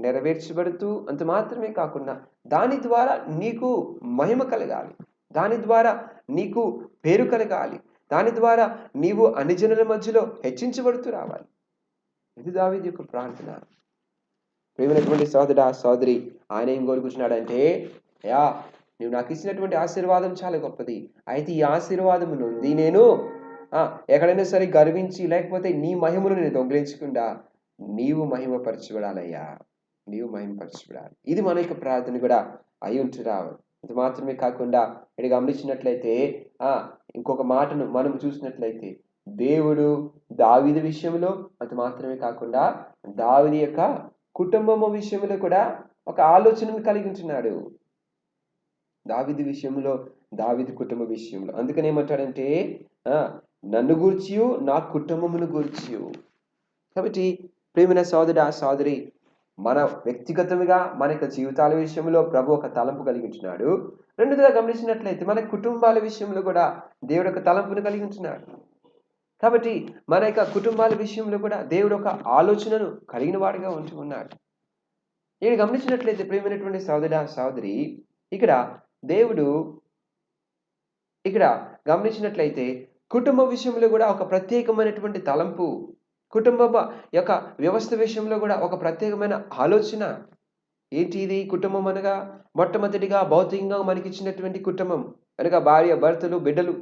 నెరవేర్చబడుతూ అంత మాత్రమే కాకుండా దాని ద్వారా నీకు మహిమ కలగాలి, దాని ద్వారా నీకు పేరు కలగాలి, దాని ద్వారా నీవు అన్ని జనుల మధ్యలో హెచ్చించబడుతూ రావాలి. ఇది దావీదు యొక్క ప్రార్థన. ప్రియమైనటువంటి సోదరా సోదరి, ఆయన ఏం కోరుకుంటున్నాడంటే, అయ్యా నువ్వు నాకు ఇచ్చినటువంటి ఆశీర్వాదం చాలా గొప్పది, అయితే ఈ ఆశీర్వాదం నుండి నేను ఎక్కడైనా సరే గర్వించి లేకపోతే నీ మహిమను నేను దొంగిలించకుండా నీవు మహిమపరచబడాలయ్యా, నీవు మహిమపరచబడాలి. ఇది మన యొక్క ప్రార్థన కూడా అయి ఉంటురావు. ఇది మాత్రమే కాకుండా ఇక్కడ గమనించినట్లయితే ఇంకొక మాటను మనం చూసినట్లయితే దేవుడు దావీదు విషయంలో అది మాత్రమే కాకుండా దావీదు యొక్క కుటుంబము విషయంలో కూడా ఒక ఆలోచనను కలిగి ఉంటున్నాడు. దావీదు విషయంలో, దావీదు కుటుంబ విషయంలో అందుకని ఏమంటాడంటే నన్ను గూర్చియు నా కుటుంబమును గూర్చియు. కాబట్టి ప్రియమైన సోదరుడా సోదరి, మన వ్యక్తిగతంగా మన యొక్క జీవితాల విషయంలో ప్రభు ఒక తలంపు కలిగి ఉంటున్నాడు. రెండోదిగా గమనించినట్లయితే మన కుటుంబాల విషయంలో కూడా దేవుడు ఒక తలంపును కలిగి ఉంటున్నాడు. కాబట్టి మన యొక్క కుటుంబాల విషయంలో కూడా దేవుడు ఒక ఆలోచనను కలిగిన వాడిగా ఉంటూ ఉన్నాడు. నేను గమనించినట్లయితే ప్రియమైనటువంటి సోదరుడా సోదరి, ఇక్కడ దేవుడు ఇక్కడ గమనించినట్లయితే కుటుంబ విషయంలో కూడా ఒక ప్రత్యేకమైనటువంటి తలంపు, కుటుంబ యొక్క వ్యవస్థ విషయంలో కూడా ఒక ప్రత్యేకమైన ఆలోచన. ఏంటి ఇది కుటుంబం అనగా? మొట్టమొదటిగా భౌతికంగా మనకి ఇచ్చినటువంటి కుటుంబం అనగా భార్య భర్తలు బిడ్డలు,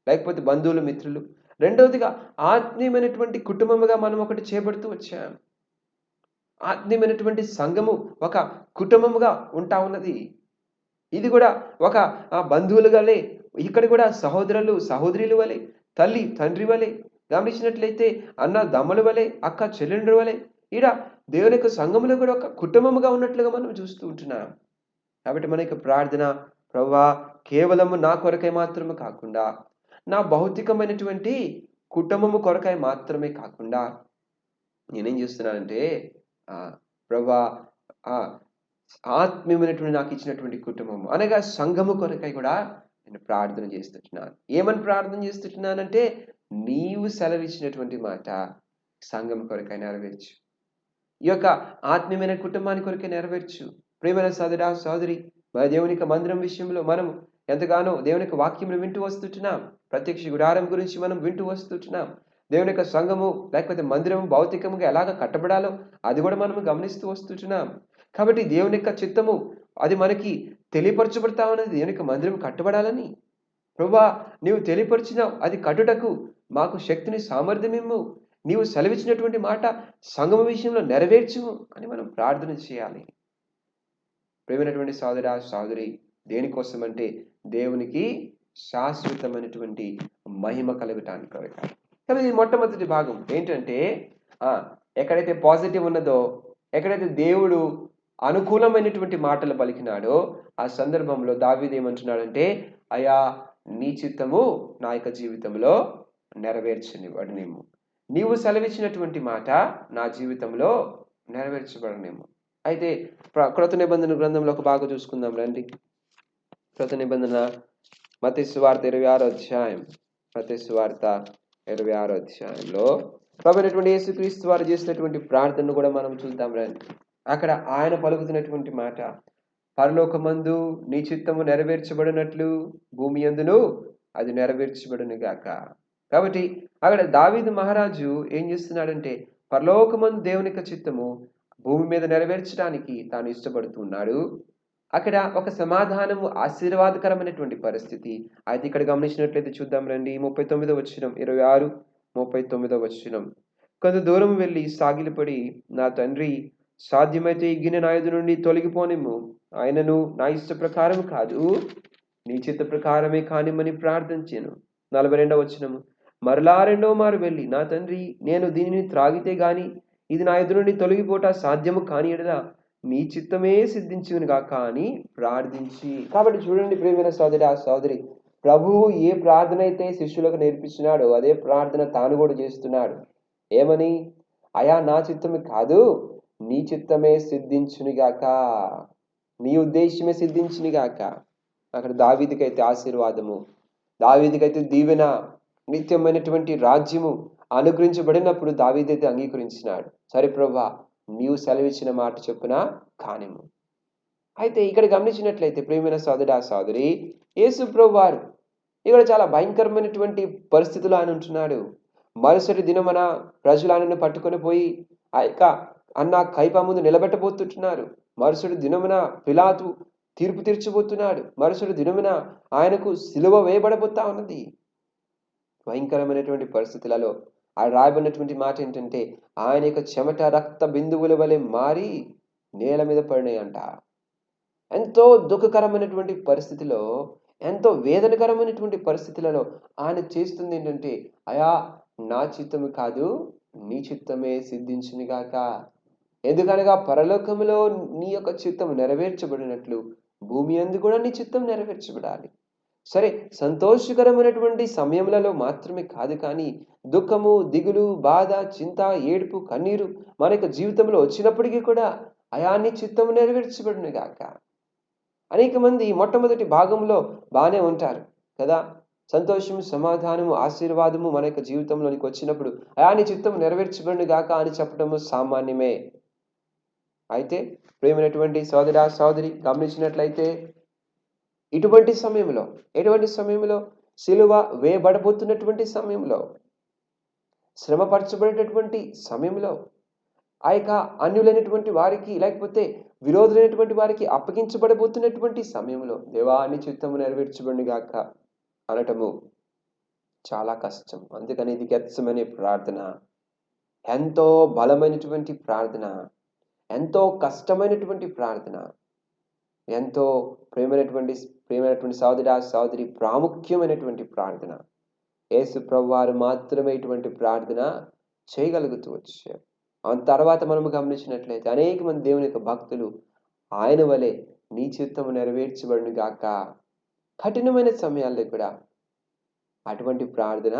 లేకపోతే బంధువులు మిత్రులు. రెండవదిగా ఆత్మీయమైనటువంటి కుటుంబముగా మనం ఒకటి చేపడుతూ వచ్చాం. ఆత్మీయమైనటువంటి సంఘము ఒక కుటుంబముగా ఉంటా ఉన్నది. ఇది కూడా ఒక బంధువులు వలె, ఇక్కడ కూడా సహోదరులు సహోదరుల వలె, తల్లి తండ్రి వలె, గమనించినట్లయితే అన్న దమ్ముల వలె, అక్క చెల్లెండ్రు వలె, ఈడ దేవుని యొక్క సంఘములో కూడా ఒక కుటుంబముగా ఉన్నట్లుగా మనం చూస్తూ ఉంటున్నాం. కాబట్టి మన యొక్క ప్రార్థన, ప్రభువా కేవలము నా కొరకై మాత్రమే కాకుండా, నా భౌతికమైనటువంటి కుటుంబము కొరకై మాత్రమే కాకుండా నేనేం చేస్తున్నానంటే ప్రభువా ఆత్మీయమైనటువంటి నాకు ఇచ్చినటువంటి కుటుంబము అనగా సంఘము కొరకై కూడా నేను ప్రార్థన చేస్తున్నాను. ఏమని ప్రార్థన చేస్తున్నానంటే, నీవు సెలవిచ్చినటువంటి మాట సంఘం కొరకై నెరవేర్చు. ఈ యొక్క ఆత్మీయమైన కుటుంబాన్ని కొరకే నెరవేర్చు. ప్రియమైన సోదరా సోదరి, మన దేవుని యొక్క మందిరం విషయంలో మనం ఎంతగానో దేవుని యొక్క వాక్యములు వింటూ వస్తుంటున్నాం. ప్రత్యక్ష గుడారం గురించి మనం వింటూ వస్తుంటున్నాం. దేవుని యొక్క సంఘము లేకపోతే మందిరం భౌతికముగా ఎలాగ కట్టబడాలో అది కూడా మనం గమనిస్తూ వస్తుంటున్నాం. కాబట్టి దేవుని యొక్క చిత్తము అది మనకి తెలియపరచబడతా ఉన్నది. దేవుని యొక్క మందిరం కట్టబడాలని. ప్రభువా, నీవు తెలియపరిచినావు, అది కట్టుటకు మాకు శక్తిని సామర్థ్యమిమ్ము. నీవు సెలవిచ్చినటువంటి మాట సంఘం విషయంలో నెరవేర్చుము అని మనం ప్రార్థన చేయాలి. ప్రియమైనటువంటి సోదరా సోదరి, దేనికోసం అంటే దేవునికి శాశ్వతమైనటువంటి మహిమ కలగటానికి కొరక. కాబట్టి ఇది మొట్టమొదటి భాగం ఏంటంటే, ఎక్కడైతే పాజిటివ్ ఉన్నదో, ఎక్కడైతే దేవుడు అనుకూలమైనటువంటి మాటలు పలికినాడో ఆ సందర్భంలో దావీదు ఏమంటున్నాడంటే, అయా నీ చిత్తము నా యొక్క జీవితంలో నెరవేర్చనివ్వడనేమో. నీవు సెలవిచ్చినటువంటి మాట నా జీవితంలో నెరవేర్చబడనేమో. అయితే క్రొత్త నిబంధన గ్రంథంలో ఒక భాగం చూసుకుందాం రండి. క్రొత్త నిబంధన మత్తయి సువార్త 26వ అధ్యాయం. మత్తయి సువార్త 26వ అధ్యాయంలో ప్రభువైనటువంటి యేసుక్రీస్తు వారు చేసినటువంటి ప్రార్థనను కూడా మనం చూద్దాం రండి. అక్కడ ఆయన పలుకుతున్నటువంటి మాట, పరలోకమందు నీ చిత్తము నెరవేర్చబడినట్లు భూమి యందును అది నెరవేర్చబడును గాక. కాబట్టి అక్కడ దావీదు మహారాజు ఏం చేస్తున్నాడంటే, పరలోకమందు దేవుని యొక్క చిత్తము భూమి మీద నెరవేర్చడానికి తాను ఇష్టపడుతున్నాడు. అక్కడ ఒక సమాధానము ఆశీర్వాదకరమైనటువంటి పరిస్థితి. అయితే ఇక్కడ గమనించినట్లయితే చూద్దాం రండి. 39వ వచనం, 26, 39వ వచనం. కొంత దూరం వెళ్ళి సాగిలపడి, నా తండ్రి, సాధ్యమైతే ఈ గిన్నె నా ఎదుట నుండి తొలగిపోనిమ్ము, ఆయనను నా ఇష్ట ప్రకారం కాదు నీ చిత్త ప్రకారమే కానిమ్మని ప్రార్థించాను. 42వ వచనము, మరలా రెండవ మారు వెళ్ళి, నా తండ్రి, నేను దీనిని త్రాగితే గాని ఇది నా ఎదురు నుండి తొలగిపోట సాధ్యము కాని ఎడల నీ చిత్తమే సిద్ధించును గాక అని ప్రార్థించి. కాబట్టి చూడండి ప్రియమైన సోదరి ఆ సోదరి, ప్రభువు ఏ ప్రార్థన అయితే శిష్యులకు నేర్పించినాడో అదే ప్రార్థన తాను కూడా చేస్తున్నాడు. ఏమని? అయా నా చిత్తమే కాదు నీ చిత్తమే సిద్ధించునిగాక, నీ ఉద్దేశమే సిద్ధించునిగాక. అక్కడ దావీదుకైతే ఆశీర్వాదము, దావీదుకైతే దీవెన, నిత్యమైనటువంటి రాజ్యము అనుగ్రహించబడినప్పుడు దావీదైతే అంగీకరించినాడు. సరే ప్రభువా, నీవు సెలవిచ్చిన మాట చొప్పున కానిము. అయితే ఇక్కడ గమనించినట్లయితే ప్రియమైన సోదరా సోదరి, యేసు ప్రభువారు ఇక్కడ చాలా భయంకరమైనటువంటి పరిస్థితులు ఆయన ఉంటున్నాడు. మరుసటి దినమున ప్రజలు ఆయనను పట్టుకొని పోయి ఆ యొక్క అన్న కైపా ముందు నిలబెట్టబోతుంటున్నారు. మరుసటి దినమున పిలాతు తీర్పు తీర్చబోతున్నాడు. మరుసటి దినమున ఆయనకు సిలువ వేయబడబోతా ఉన్నది. భయంకరమైనటువంటి పరిస్థితులలో ఆ రాయబడినటువంటి మాట ఏంటంటే, ఆయన యొక్క చెమట రక్త బిందువుల వలె మారి నేల మీద పడినాయంట. ఎంతో దుఃఖకరమైనటువంటి పరిస్థితిలో, ఎంతో వేదనకరమైనటువంటి పరిస్థితులలో ఆయన చేస్తుంది ఏంటంటే, అయా నా చిత్తము కాదు నీ చిత్తమే సిద్ధించునిగాక. ఎందుకనగా పరలోకములో నీ యొక్క చిత్తం నెరవేర్చబడినట్లు భూమి యందు కూడా నీ చిత్తం నెరవేర్చబడాలి. సరే, సంతోషకరమైనటువంటి సమయములలో మాత్రమే కాదు, కానీ దుఃఖము, దిగులు, బాధ, చింత, ఏడుపు, కన్నీరు మన యొక్క జీవితంలో వచ్చినప్పటికీ కూడా అయా నీ చిత్తము నెరవేర్చబడును గాక. అనేక మంది మొట్టమొదటి భాగంలో బాగానే ఉంటారు కదా, సంతోషము, సమాధానము, ఆశీర్వాదము మన యొక్క జీవితంలోనికి వచ్చినప్పుడు అయా నీ చిత్తము నెరవేర్చబడును గాక అని చెప్పడము సామాన్యమే. అయితే ప్రియమైనటువంటి సోదరా సోదరి, గమనించినట్లయితే ఎటువంటి సమయంలో సిలువ వేయబడబోతున్నటువంటి సమయంలో, శ్రమపరచబడేటటువంటి సమయంలో, ఆ యొక్క అన్యులైనటువంటి వారికి లేకపోతే విరోధులైనటువంటి వారికి అప్పగించబడబోతున్నటువంటి సమయంలో దేవా నీ చిత్తము నెరవేర్చబడును గాక అనటము చాలా కష్టం. అందుకని ఇది గెత్సెమనే ప్రార్థన ఎంతో బలమైనటువంటి ప్రార్థన, ఎంతో కష్టమైనటువంటి ప్రార్థన, ఎంతో ప్రేమైనటువంటి సోదరి ప్రాముఖ్యమైనటువంటి ప్రార్థన. యేసు ప్రభువారు మాత్రమే ఇటువంటి ప్రార్థన చేయగలుగుతూ వచ్చారు. ఆ తర్వాత మనము గమనించినట్లయితే అనేక మంది దేవుని యొక్క భక్తులు ఆయన వలె నీ చిత్తము నెరవేర్చబడును గాక కఠినమైన సమయాల్లో కూడా అటువంటి ప్రార్థన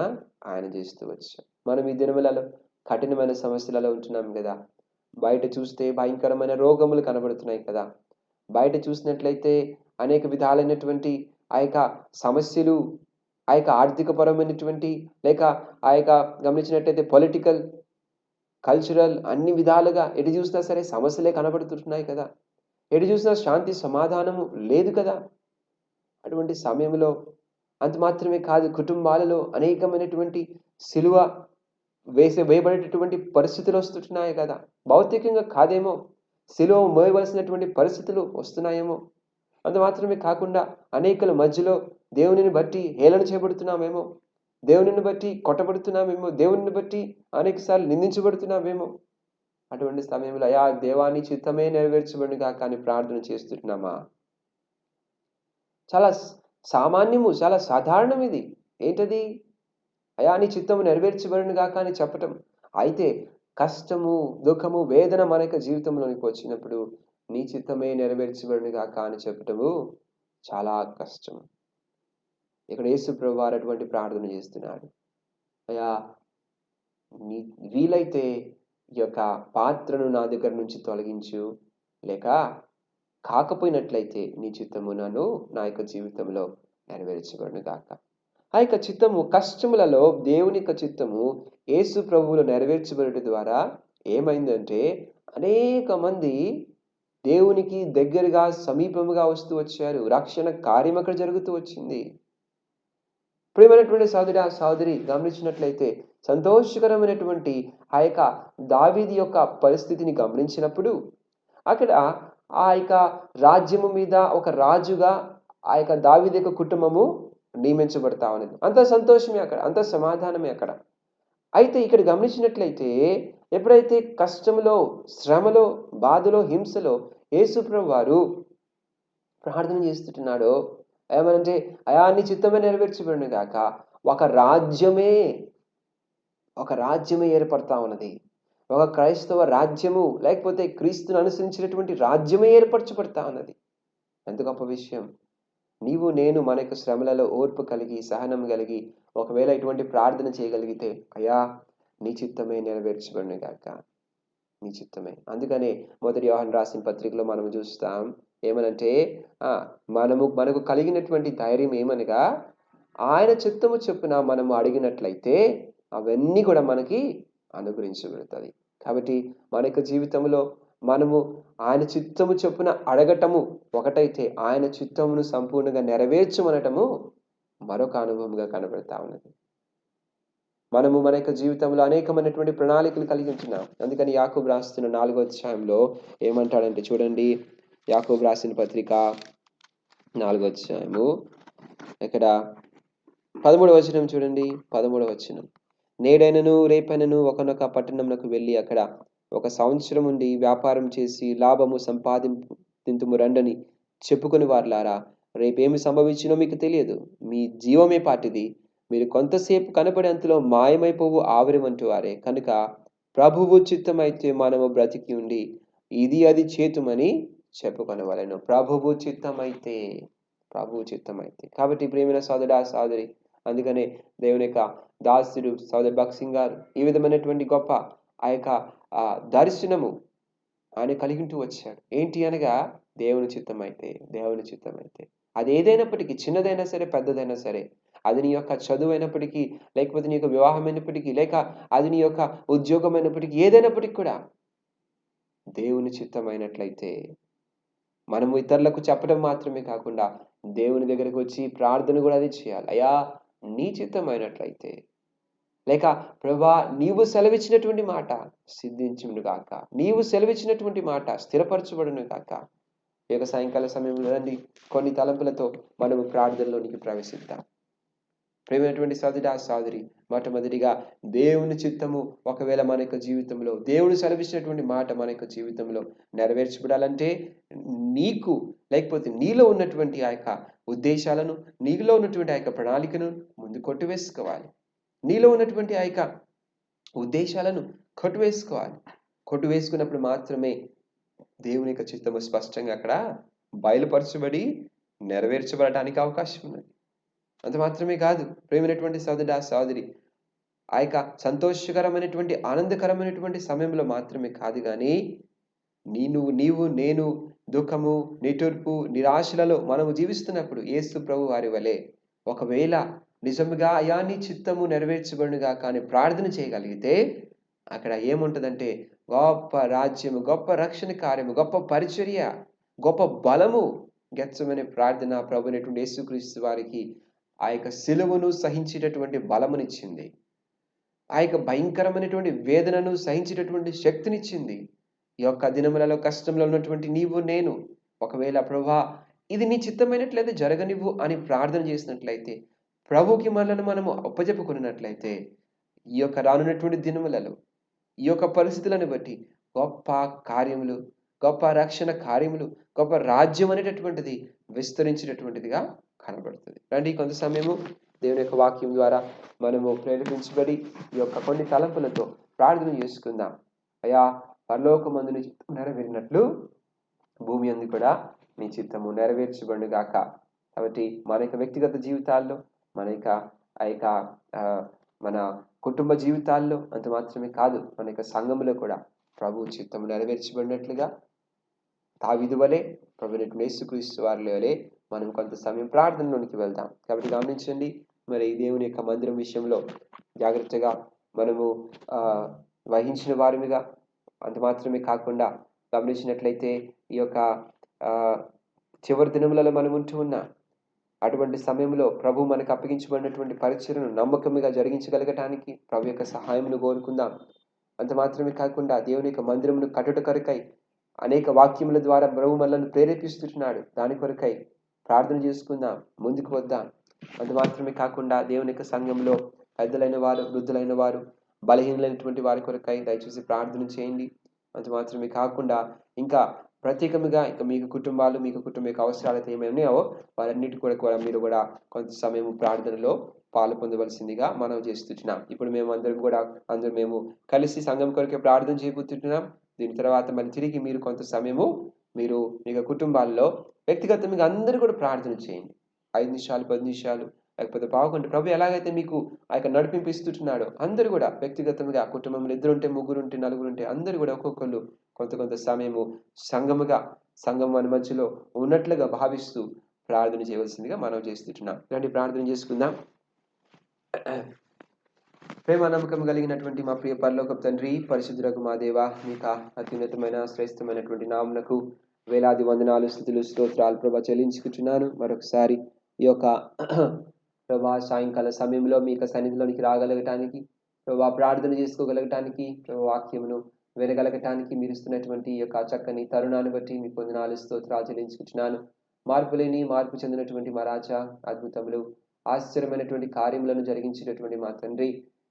ఆయన చేస్తూ వచ్చారు. మనం ఈ దినములలో కఠినమైన సమస్యలలో ఉంటున్నాం కదా. బయట చూస్తే భయంకరమైన రోగములు కనబడుతున్నాయి కదా. బయట చూసినట్లయితే అనేక విధాలైనటువంటి ఆ యొక్క సమస్యలు, ఆ యొక్క ఆర్థికపరమైనటువంటి, లేక ఆ యొక్క గమనించినట్టయితే పొలిటికల్, కల్చరల్ అన్ని విధాలుగా ఎటు చూసినా సరే సమస్యలే కనబడుతున్నాయి కదా. ఎటు చూసినా శాంతి సమాధానము లేదు కదా. అటువంటి సమయంలో అంత మాత్రమే కాదు, కుటుంబాలలో అనేకమైనటువంటి సిలువ వేయబడేటటువంటి పరిస్థితులు వస్తున్నాయి కదా. భౌతికంగా కాదేమో, సిలువ మోయవలసినటువంటి పరిస్థితులు వస్తున్నాయేమో. అంత మాత్రమే కాకుండా అనేకుల మధ్యలో దేవునిని బట్టి హేళన చేయబడుతున్నామేమో, దేవునిని బట్టి కొట్టబడుతున్నామేమో, దేవునిని బట్టి అనేక సార్లు నిందించబడుతున్నామేమో. అటువంటి సమయంలో అయా దేవాని చిత్తమే నెరవేర్చబడుగా కానీ ప్రార్థన చేస్తున్నామా? చాలా సామాన్యము, చాలా సాధారణం ఇది. ఏంటది? అయా నీ చిత్తము నెరవేర్చబడునుగా కానీ చెప్పటం. అయితే కష్టము, దుఃఖము, వేదన మన యొక్క జీవితంలోనికి వచ్చినప్పుడు నీ చిత్తమే నెరవేర్చబడునుగా కానీ చెప్పటము చాలా కష్టం. ఇక్కడ యేసు ప్రభువారు అటువంటి ప్రార్థన చేస్తున్నాడు. అయా నీ వీలైతే ఈ యొక్క పాత్రను నా దగ్గర నుంచి తొలగించు, లేక కాకపోయినట్లయితే నీ చిత్తము నా యొక్క జీవితంలో నెరవేర్చబడును గాక. ఆ యొక్క చిత్తము కష్టములలో దేవుని యొక్క చిత్తము యేసు ప్రభువులో నెరవేర్చబడటం ద్వారా ఏమైందంటే అనేక మంది దేవునికి దగ్గరగా సమీపముగా వస్తూ వచ్చారు. రక్షణ కార్యం అక్కడ జరుగుతూ వచ్చింది. ప్రియమైనటువంటి సహోదరి గమనించినట్లయితే సంతోషకరమైనటువంటి ఆ యొక్క దావీదు యొక్క పరిస్థితిని గమనించినప్పుడు అక్కడ ఆ యొక్క రాజ్యము మీద ఒక రాజుగా ఆ యొక్క దావీదు యొక్క కుటుంబము నియమించబడతా ఉన్నది. అంత సంతోషమే అక్కడ, అంత సమాధానమే అక్కడ. అయితే ఇక్కడ గమనించినట్లయితే ఎప్పుడైతే కష్టంలో, శ్రమలో, బాధలో, హింసలో యేసుప్రభువు వారు ప్రార్థన చేస్తున్నాడో ఏమనంటే అయా నీ చిత్తమే నెరవేర్చబడును గాక, ఒక రాజ్యమే ఏర్పడతా ఉన్నది. ఒక క్రైస్తవ రాజ్యము, లేకపోతే క్రీస్తును అనుసరించినటువంటి రాజ్యమే ఏర్పరచబడతా ఉన్నది. ఎంత గొప్ప విషయం. నీవు నేను మన యొక్క శ్రమలలో ఓర్పు కలిగి, సహనం కలిగి ఒకవేళ ఇటువంటి ప్రార్థన చేయగలిగితే అయా నీ చిత్తమే నెరవేర్చబడును గాక, నీ చిత్తమే. అందుకనే మొదటి యోహాను రాసిన పత్రికలో మనం చూస్తాం ఏమనంటే మనకు కలిగినటువంటి ధైర్యం ఏమనగా ఆయన చిత్తము చొప్పున మనము అడిగినట్లయితే అవన్నీ కూడా మనకి అనుగ్రహించబడుతుంది. కాబట్టి మన యొక్క జీవితంలో మనము ఆయన చిత్తము చొప్పున అడగటము ఒకటైతే ఆయన చిత్తమును సంపూర్ణంగా నెరవేర్చమనటము మరొక అనుభవంగా కనబడతా ఉన్నది. మనము మన యొక్క జీవితంలో అనేకమైనటువంటి ప్రణాళికలు కలిగి ఉంటున్నాం. అందుకని యాకోబు రాస్తున్న 4వ అధ్యాయంలో ఏమంటాడంటే చూడండి, యాకోబు రాసిన పత్రిక 4వ అధ్యాయము ఇక్కడ 13వ వచనం చూడండి. 13వ వచనం, నేడైనను రేపైనను ఒకనొక పట్టణంకు వెళ్ళి అక్కడ 1 సంవత్సరం ఉండి వ్యాపారం చేసి లాభము సంపాదింతుము రండని చెప్పుకుని వారులారా, రేపేమి సంభవించినో మీకు తెలియదు. మీ జీవమే పాటిది. మీరు కొంతసేపు కనపడే అంతలో మాయమైపోవు ఆవిరి వంటి వారే. కనుక ప్రభువు చిత్తమైతే మనము బ్రతికి ఉండి ఇది అది చేతుమని చెప్పుకొనవలెను. ప్రభువు చిత్తమైతే. కాబట్టి ప్రియమైన సోదరి, అందుకనే దేవుని యొక్క దాసుడు సోదర్ భగత్ సింగ్ గారు ఈ విధమైనటువంటి గొప్ప ఆ యొక్క దర్శనము ఆయన కలిగింటూ వచ్చాడు. ఏంటి అనగా దేవుని చిత్తమైతే. అది ఏదైనప్పటికీ, చిన్నదైనా సరే పెద్దదైనా సరే, అది నీ యొక్క చదువు అయినప్పటికీ, లేకపోతే నీ యొక్క వివాహం అయినప్పటికీ, లేక అది నీ యొక్క ఉద్యోగం అయినప్పటికీ, ఏదైనప్పటికీ కూడా దేవుని చిత్తమైనట్లయితే మనము ఇతరులకు చెప్పడం మాత్రమే కాకుండా దేవుని దగ్గరికి వచ్చి ప్రార్థన కూడా అది చేయాలి. అయ్యా నీ చిత్తమైనట్లయితే, లేక ప్రభా నీవు సెలవిచ్చినటువంటి మాట సిద్ధించును గాక, నీవు సెలవిచ్చినటువంటి మాట స్థిరపరచబడును గాక. ఈ యొక్క సాయంకాల సమయంలో కొన్ని తలంపులతో మనము ప్రార్థనలోనికి ప్రవేశిద్దాం. ప్రేమైనటువంటి సోదరి, మొట్టమొదటిగా దేవుని చిత్తము ఒకవేళ మన యొక్క జీవితంలో, దేవుడు సెలవిచ్చినటువంటి మాట మన యొక్క జీవితంలో నెరవేర్చబడాలంటే నీకు, లేకపోతే నీలో ఉన్నటువంటి ఆ యొక్క ఉద్దేశాలను, నీలో ఉన్నటువంటి ఆ యొక్క ప్రణాళికను ముందు కొట్టివేసుకోవాలి. నీలో ఉన్నటువంటి ఆ యొక్క ఉద్దేశాలను కొట్టివేసుకున్నప్పుడు మాత్రమే దేవుని యొక్క చిత్తము స్పష్టంగా అక్కడ బయలుపరచబడి నెరవేర్చబడటానికి అవకాశం ఉన్నది. అంత మాత్రమే కాదు ప్రేమైనటువంటి సోదరి, ఆ యొక్క సంతోషకరమైనటువంటి ఆనందకరమైనటువంటి సమయంలో మాత్రమే కాదు కానీ నీవు నేను దుఃఖము, నిట్టూర్పు, నిరాశలలో మనము జీవిస్తున్నప్పుడు యేసు ప్రభు వారి వలె ఒకవేళ నిజముగా అయా నీ చిత్తము నెరవేర్చబడునుగా కానీ ప్రార్థన చేయగలిగితే అక్కడ ఏముంటదంటే గొప్ప రాజ్యము, గొప్ప రక్షణ కార్యము, గొప్ప పరిచర్య, గొప్ప బలము గెత్సమనే ప్రార్థన ప్రభునటువంటి యేసుక్రీస్తు వారికి ఆ యొక్క సిలువను సహించేటటువంటి బలమునిచ్చింది. ఆ యొక్క భయంకరమైనటువంటి వేదనను సహించేటటువంటి శక్తినిచ్చింది. ఈ యొక్క దినములలో కష్టంలో ఉన్నటువంటి నీవు నేను ఒకవేళ ప్రభువా ఇది నీ చిత్తమైనట్లయితే జరగనివ్వు అని ప్రార్థన చేసినట్లయితే, ప్రభుకి మనము అప్పజెప్పుకున్నట్లయితే ఈ యొక్క రానున్నటువంటి దినములలో ఈ యొక్క పరిస్థితులను బట్టి గొప్ప కార్యములు, గొప్ప రక్షణ కార్యములు, గొప్ప రాజ్యం అనేటటువంటిది విస్తరించేటటువంటిదిగా కనబడుతుంది. రండి కొంత సమయము దేవుని యొక్క వాక్యం ద్వారా మనము ప్రేరేపించబడి ఈ యొక్క కొన్ని తలంపులతో ప్రార్థన చేసుకుందాం. అయా పరలోకమందు నీ చిత్తము నెరవేరినట్లు భూమి అందు కూడా నీ చిత్తము నెరవేర్చబడుగాక. కాబట్టి మన యొక్క వ్యక్తిగత జీవితాల్లో, మన కుటుంబ జీవితాల్లో అంత మాత్రమే కాదు, మన యొక్క సంఘంలో కూడా ప్రభు చిత్తము నెరవేర్చబడినట్లుగా దావీదు వలె ప్రభువైన యేసుక్రీస్తు వారి వలె మనం కొంత సమయం ప్రార్థనలోనికి వెళ్దాం. కాబట్టి గమనించండి, మరి దేవుని యొక్క మందిరం విషయంలో జాగ్రత్తగా మనము వహించిన వారిగా అంత మాత్రమే కాకుండా గమనించినట్లయితే ఈ యొక్క చివరి దినములలో మనం ఉంటూ ఉన్నాం. అటువంటి సమయంలో ప్రభు మనకు అప్పగించబడినటువంటి పరిచర్యను నమ్మకంగా జరిగించగలగటానికి ప్రభు యొక్క సహాయమును కోరుకుందాం. అంత మాత్రమే కాకుండా దేవుని యొక్క మందిరమును కట్టుట కొరకై అనేక వాక్యముల ద్వారా ప్రభు మనల్ని ప్రేరేపిస్తున్నాడు. దాని కొరకై ప్రార్థన చేసుకుందాం, ముందుకు వద్దాం. అంత మాత్రమే కాకుండా దేవుని యొక్క సంఘంలో పెద్దలైన వారు, వృద్ధులైన వారు, బలహీనమైనటువంటి వారి కొరకై దయచేసి ప్రార్థన చేయండి. అంత మాత్రమే కాకుండా ఇంకా ప్రత్యేకంగా ఇంకా మీకు కుటుంబ యొక్క అవసరాలు ఏమైనా ఉన్నాయో వారన్నిటి కూడా మీరు కూడా కొంత సమయం ప్రార్థనలో పాలు పొందవలసిందిగా మనం చేస్తున్నాం. ఇప్పుడు మేము అందరం మేము కలిసి సంఘం కొరకే ప్రార్థన చేయబోతున్నాం. దీని తర్వాత మళ్ళీ తిరిగి మీరు కొంత సమయము మీరు మీ కుటుంబాల్లో వ్యక్తిగతంగా అందరూ కూడా ప్రార్థన చేయండి. 5 నిమిషాలు, 10 నిమిషాలు, లేకపోతే పావుగంట ప్రభు ఎలాగైతే మీకు ఆ యొక్క నడిపింపిస్తున్నాడో అందరూ కూడా వ్యక్తిగతంగా కుటుంబంలో 2 ఉంటే, 3 ఉంటే, 4 ఉంటే అందరూ కూడా ఒక్కొక్కరు కొంత సమయము సంఘం మన మధ్యలో ఉన్నట్లుగా భావిస్తూ ప్రార్థన చేయవలసిందిగా మనం చేస్తున్నాం. ఇలాంటి ప్రార్థన చేసుకుందాం. ప్రేమ నమ్మకం కలిగినటువంటి మా ప్రియ పరలోకపు తండ్రి, పరిశుద్ధులకు మా దేవ, మీకు అత్యున్నతమైన శ్రేష్టమైనటువంటి నామమునకు వేలాది వందనాలు, స్తుతులు, స్తోత్రాలు ప్రభా చెల్లించుకుంటున్నాను. మరొకసారి ఈ యొక్క ప్రభా సాయంకాల సమయంలో మీ యొక్క సన్నిధిలోనికి రాగలగటానికి, ప్రభా ప్రార్థన చేసుకోగలగటానికి, ప్రభా వాక్యమును వినగలగటానికి మీరు ఇస్తున్నటువంటి ఈ యొక్క చక్కని తరుణాన్ని బట్టి మీకు వందనాలు, స్తోత్రాలు చెల్లించుకుంటున్నాను. మార్పు చెందినటువంటి మా రాజా, అద్భుతములు, ఆశ్చర్యమైనటువంటి కార్యములను జరిగించేటటువంటి మా తండ్రి,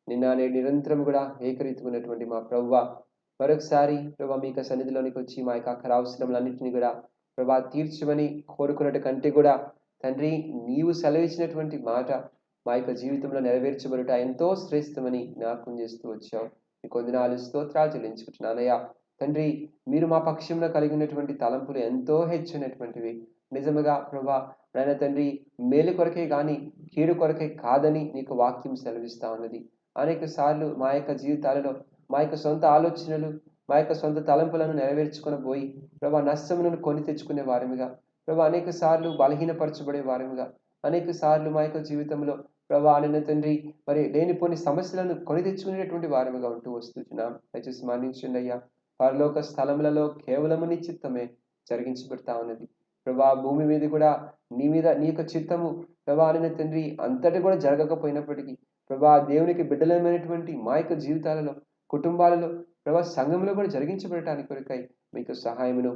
నిన్న నేడు నిరంతరం కూడా ఏకరీతున్నటువంటి మా ప్రభువా, మరొకసారి ప్రభా మీ యొక్క సన్నిధిలోనికి వచ్చి మా యొక్క అక్కర అవసరములన్నింటినీ కూడా ప్రభా తీర్చమని కోరుకున్నట్టు కంటే కూడా తండ్రి నీవు సెలవిచ్చినటువంటి మాట మా యొక్క జీవితంలో నెరవేర్చబడుట ఎంతో శ్రేష్టమని జ్ఞాపకం చేస్తూ వచ్చాం. మీకు వందనాలు, స్తోత్రాలు చెల్లించుకుంటున్నానయ్యా. తండ్రి మీరు మా పక్షంలో కలిగినటువంటి తలంపులు ఎంతో హెచ్చైనటువంటివి. నిజముగా ప్రభా నాయన తండ్రి మేలు కొరకే కానీ కీడు కొరకే కాదని నీకు వాక్యం సెలవిస్తా ఉన్నది. అనేక సార్లు మా యొక్క జీవితాలలో మా యొక్క సొంత ఆలోచనలు, మా యొక్క సొంత తలంపులను నెరవేర్చుకొని పోయి ప్రభా నష్టములను కొని తెచ్చుకునే వారముగా, ప్రభా అనేక సార్లు బలహీనపరచబడే వారముగా, అనేక సార్లు మా యొక్క జీవితంలో ప్రభా నిన్న తండ్రి మరి లేనిపోని సమస్యలను కొని తెచ్చుకునేటువంటి వారముగా ఉంటూ వస్తున్నాం. దయచేసి మన్నించండి అయ్యా. పరలోక స్థలములలో కేవలము నీ చిత్తమే జరిగించబడతా ఉన్నది. ప్రభా భూమి మీద కూడా నీ యొక్క చిత్తము ప్రభా నిన్న తండ్రి అంతటి కూడా జరగకపోయినప్పటికీ ప్రభా దేవునికి బిడ్డలమైనటువంటి మా యొక్క జీవితాలలో, కుటుంబాలలో, ప్రభా సంఘంలో కూడా జరిగించబడటానికి కొరకై మీకు సహాయమును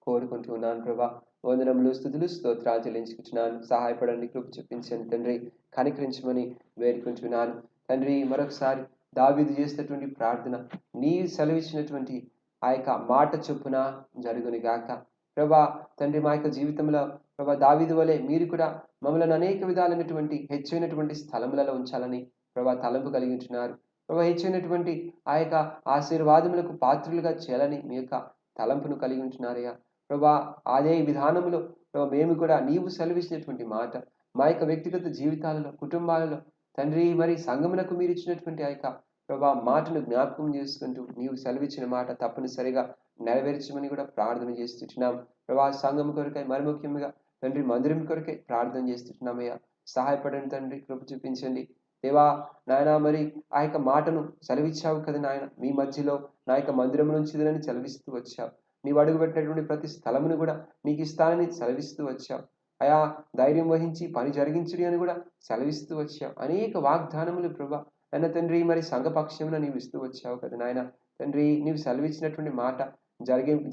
కోరుకుంటూ ఉన్నాను. ప్రభా వందనములు, స్తుతులు, స్తోత్రాలు చెల్లించుకుంటున్నాను. సహాయపడండి, కృప చూపించండి తండ్రి, కనికరించమని వేడుకుంటున్నాను తండ్రి. మరొకసారి దావీదు చేసినటువంటి ప్రార్థన నీ సెలవిచ్చినటువంటి ఆ యొక్క మాట చొప్పున జరుగును గాక. ప్రభా తండ్రి మా యొక్క జీవితంలో ప్రభా దావీదు వలె మీరు కూడా మమ్మల్ని అనేక విధాలైనటువంటి హెచ్చైనటువంటి స్థలములలో ఉంచాలని ప్రభా తలంపు కలిగి ఉంటున్నారు. ప్రభా హెచ్చైనటువంటి ఆ యొక్క ఆశీర్వాదములకు పాత్రులుగా చేయాలని మీ యొక్క తలంపును కలిగి ఉంటున్నారయ్యా. ప్రభా అదే విధానంలో ప్రభా మేము కూడా నీవు సెలవిచ్చినటువంటి మాట మా యొక్క వ్యక్తిగత జీవితాలలో, కుటుంబాలలో తండ్రి మరి సంఘమునకు మీరు ఇచ్చినటువంటి ఆ యొక్క ప్రభా మాటను జ్ఞాపకం చేసుకుంటూ నీవు సెలవిచ్చిన మాట తప్పనిసరిగా నెరవేర్చమని కూడా ప్రార్థన చేస్తున్నాం ప్రభా. సంఘం కొరకై మరి ముఖ్యంగా తండ్రి మందిరం కొరకై ప్రార్థన చేస్తున్నామయ్యా. సహాయపడండి తండ్రి, కృప చూపించండి దేవా. నాయన మరి ఆ యొక్క మాటను సెలవిచ్చావు కదా నాయన, మీ మధ్యలో నా యొక్క మందిరం నుంచి సెలవిస్తూ వచ్చావు. నీవు అడుగుపెట్టినటువంటి ప్రతి స్థలమును కూడా నీకు ఇస్తానని సెలవిస్తూ వచ్చావు అయా. ధైర్యం వహించి పని జరిగించుడి అని కూడా సెలవిస్తూ వచ్చావు. అనేక వాగ్దానములు ప్రభా నాయన తండ్రి మరి సంఘపక్షమున నీవు ఇస్తూ వచ్చావు కదా నాయన తండ్రి. నీవు సెలవిచ్చినటువంటి మాట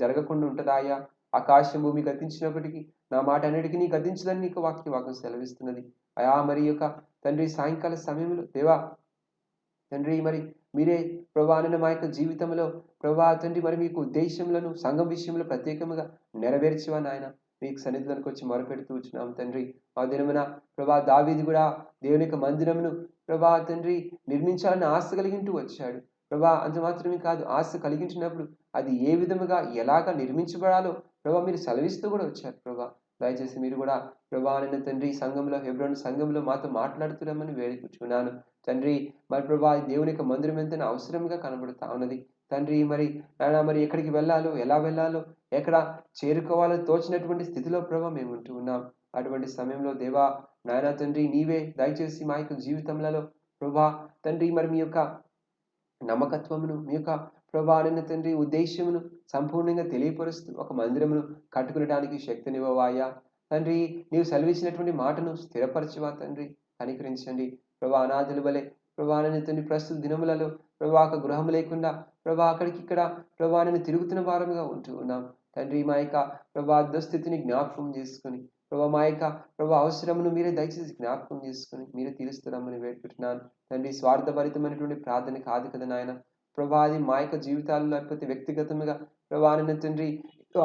జరగకుండా ఉంటుందాయా? ఆకాశం భూమి గతించినప్పటికీ నా మాట అన్నిటికీ నీ గతించదని నీకు వాక్యం సెలవిస్తున్నది అయా. మరి యొక్క తండ్రి సాయంకాల సమయంలో దేవా తండ్రి మరి మీరే ప్రభా మా యొక్క జీవితంలో ప్రభా తండ్రి మరి మీకు ఉద్దేశములను సంఘం విషయంలో ప్రత్యేకముగా నెరవేర్చవా నాయన. మీకు సన్నిధిలోకి వచ్చి మొరపెడుతూ వచ్చినాం తండ్రి. ఆ దినమున ప్రభా దావీదు కూడా దేవుని యొక్క మందిరమును ప్రభా తండ్రి నిర్మించాలని ఆశ కలిగింటూ వచ్చాడు ప్రభా. అంత మాత్రమే కాదు, ఆశ కలిగించినప్పుడు అది ఏ విధముగా ఎలాగా నిర్మించబడాలో ప్రభా మీరు సెలవిస్తూ కూడా వచ్చారు ప్రభా. దయచేసి మీరు కూడా ప్రభా నిన్న తండ్రి సంఘంలో హెబ్రోన్ సంఘంలో మాతో మాట్లాడుతున్నామని వేడుకుంటున్నాను తండ్రి. మరి ప్రభా దేవుని యొక్క మందిరం ఎంతైనా అవసరంగా కనబడుతా ఉన్నది తండ్రి. మరి నాయన మరి ఎక్కడికి వెళ్ళాలో, ఎలా వెళ్ళాలో, ఎక్కడ చేరుకోవాలో తోచినటువంటి స్థితిలో ప్రభా మేము ఉంటూ ఉన్నాం. అటువంటి సమయంలో దేవా నాయన తండ్రి నీవే దయచేసి మా యొక్క జీవితంలో ప్రభా తండ్రి మరి మీ యొక్క నమ్మకత్వమును, మీ యొక్క ప్రభా నిన్న తండ్రి ఉద్దేశమును సంపూర్ణంగా తెలియపరుస్తూ ఒక మందిరమును కట్టుకునడానికి శక్తినివ్వవాయా తండ్రి. నీవు సెలవిచ్చినటువంటి మాటను స్థిరపరచువా తండ్రి. కనికరించండి ప్రభా. అనాథుల వలె ప్రభా నిన్న తండ్రి ప్రస్తుత దినములలో ప్రభా ఒక గృహం లేకుండా ప్రభా అక్కడికి ఇక్కడ ప్రభా నేను తిరుగుతున్న వారముగా ఉంటూ ఉన్నాం తండ్రి. మా యొక్క ప్రభా దుస్థితిని జ్ఞాపకం చేసుకుని ప్రభా మా యొక్క ప్రభా అవసరమును మీరే దయచేసి జ్ఞాపకం చేసుకుని మీరే తీరుస్తున్నామని వేడుకుంటున్నాను తండ్రి. స్వార్థభరితమైనటువంటి ప్రార్థన కాదు కదా నాయన ప్రభా. అది మా యొక్క జీవితాల్లో లేకపోతే వ్యక్తిగతంగా ప్రభా నిన్న తండ్రి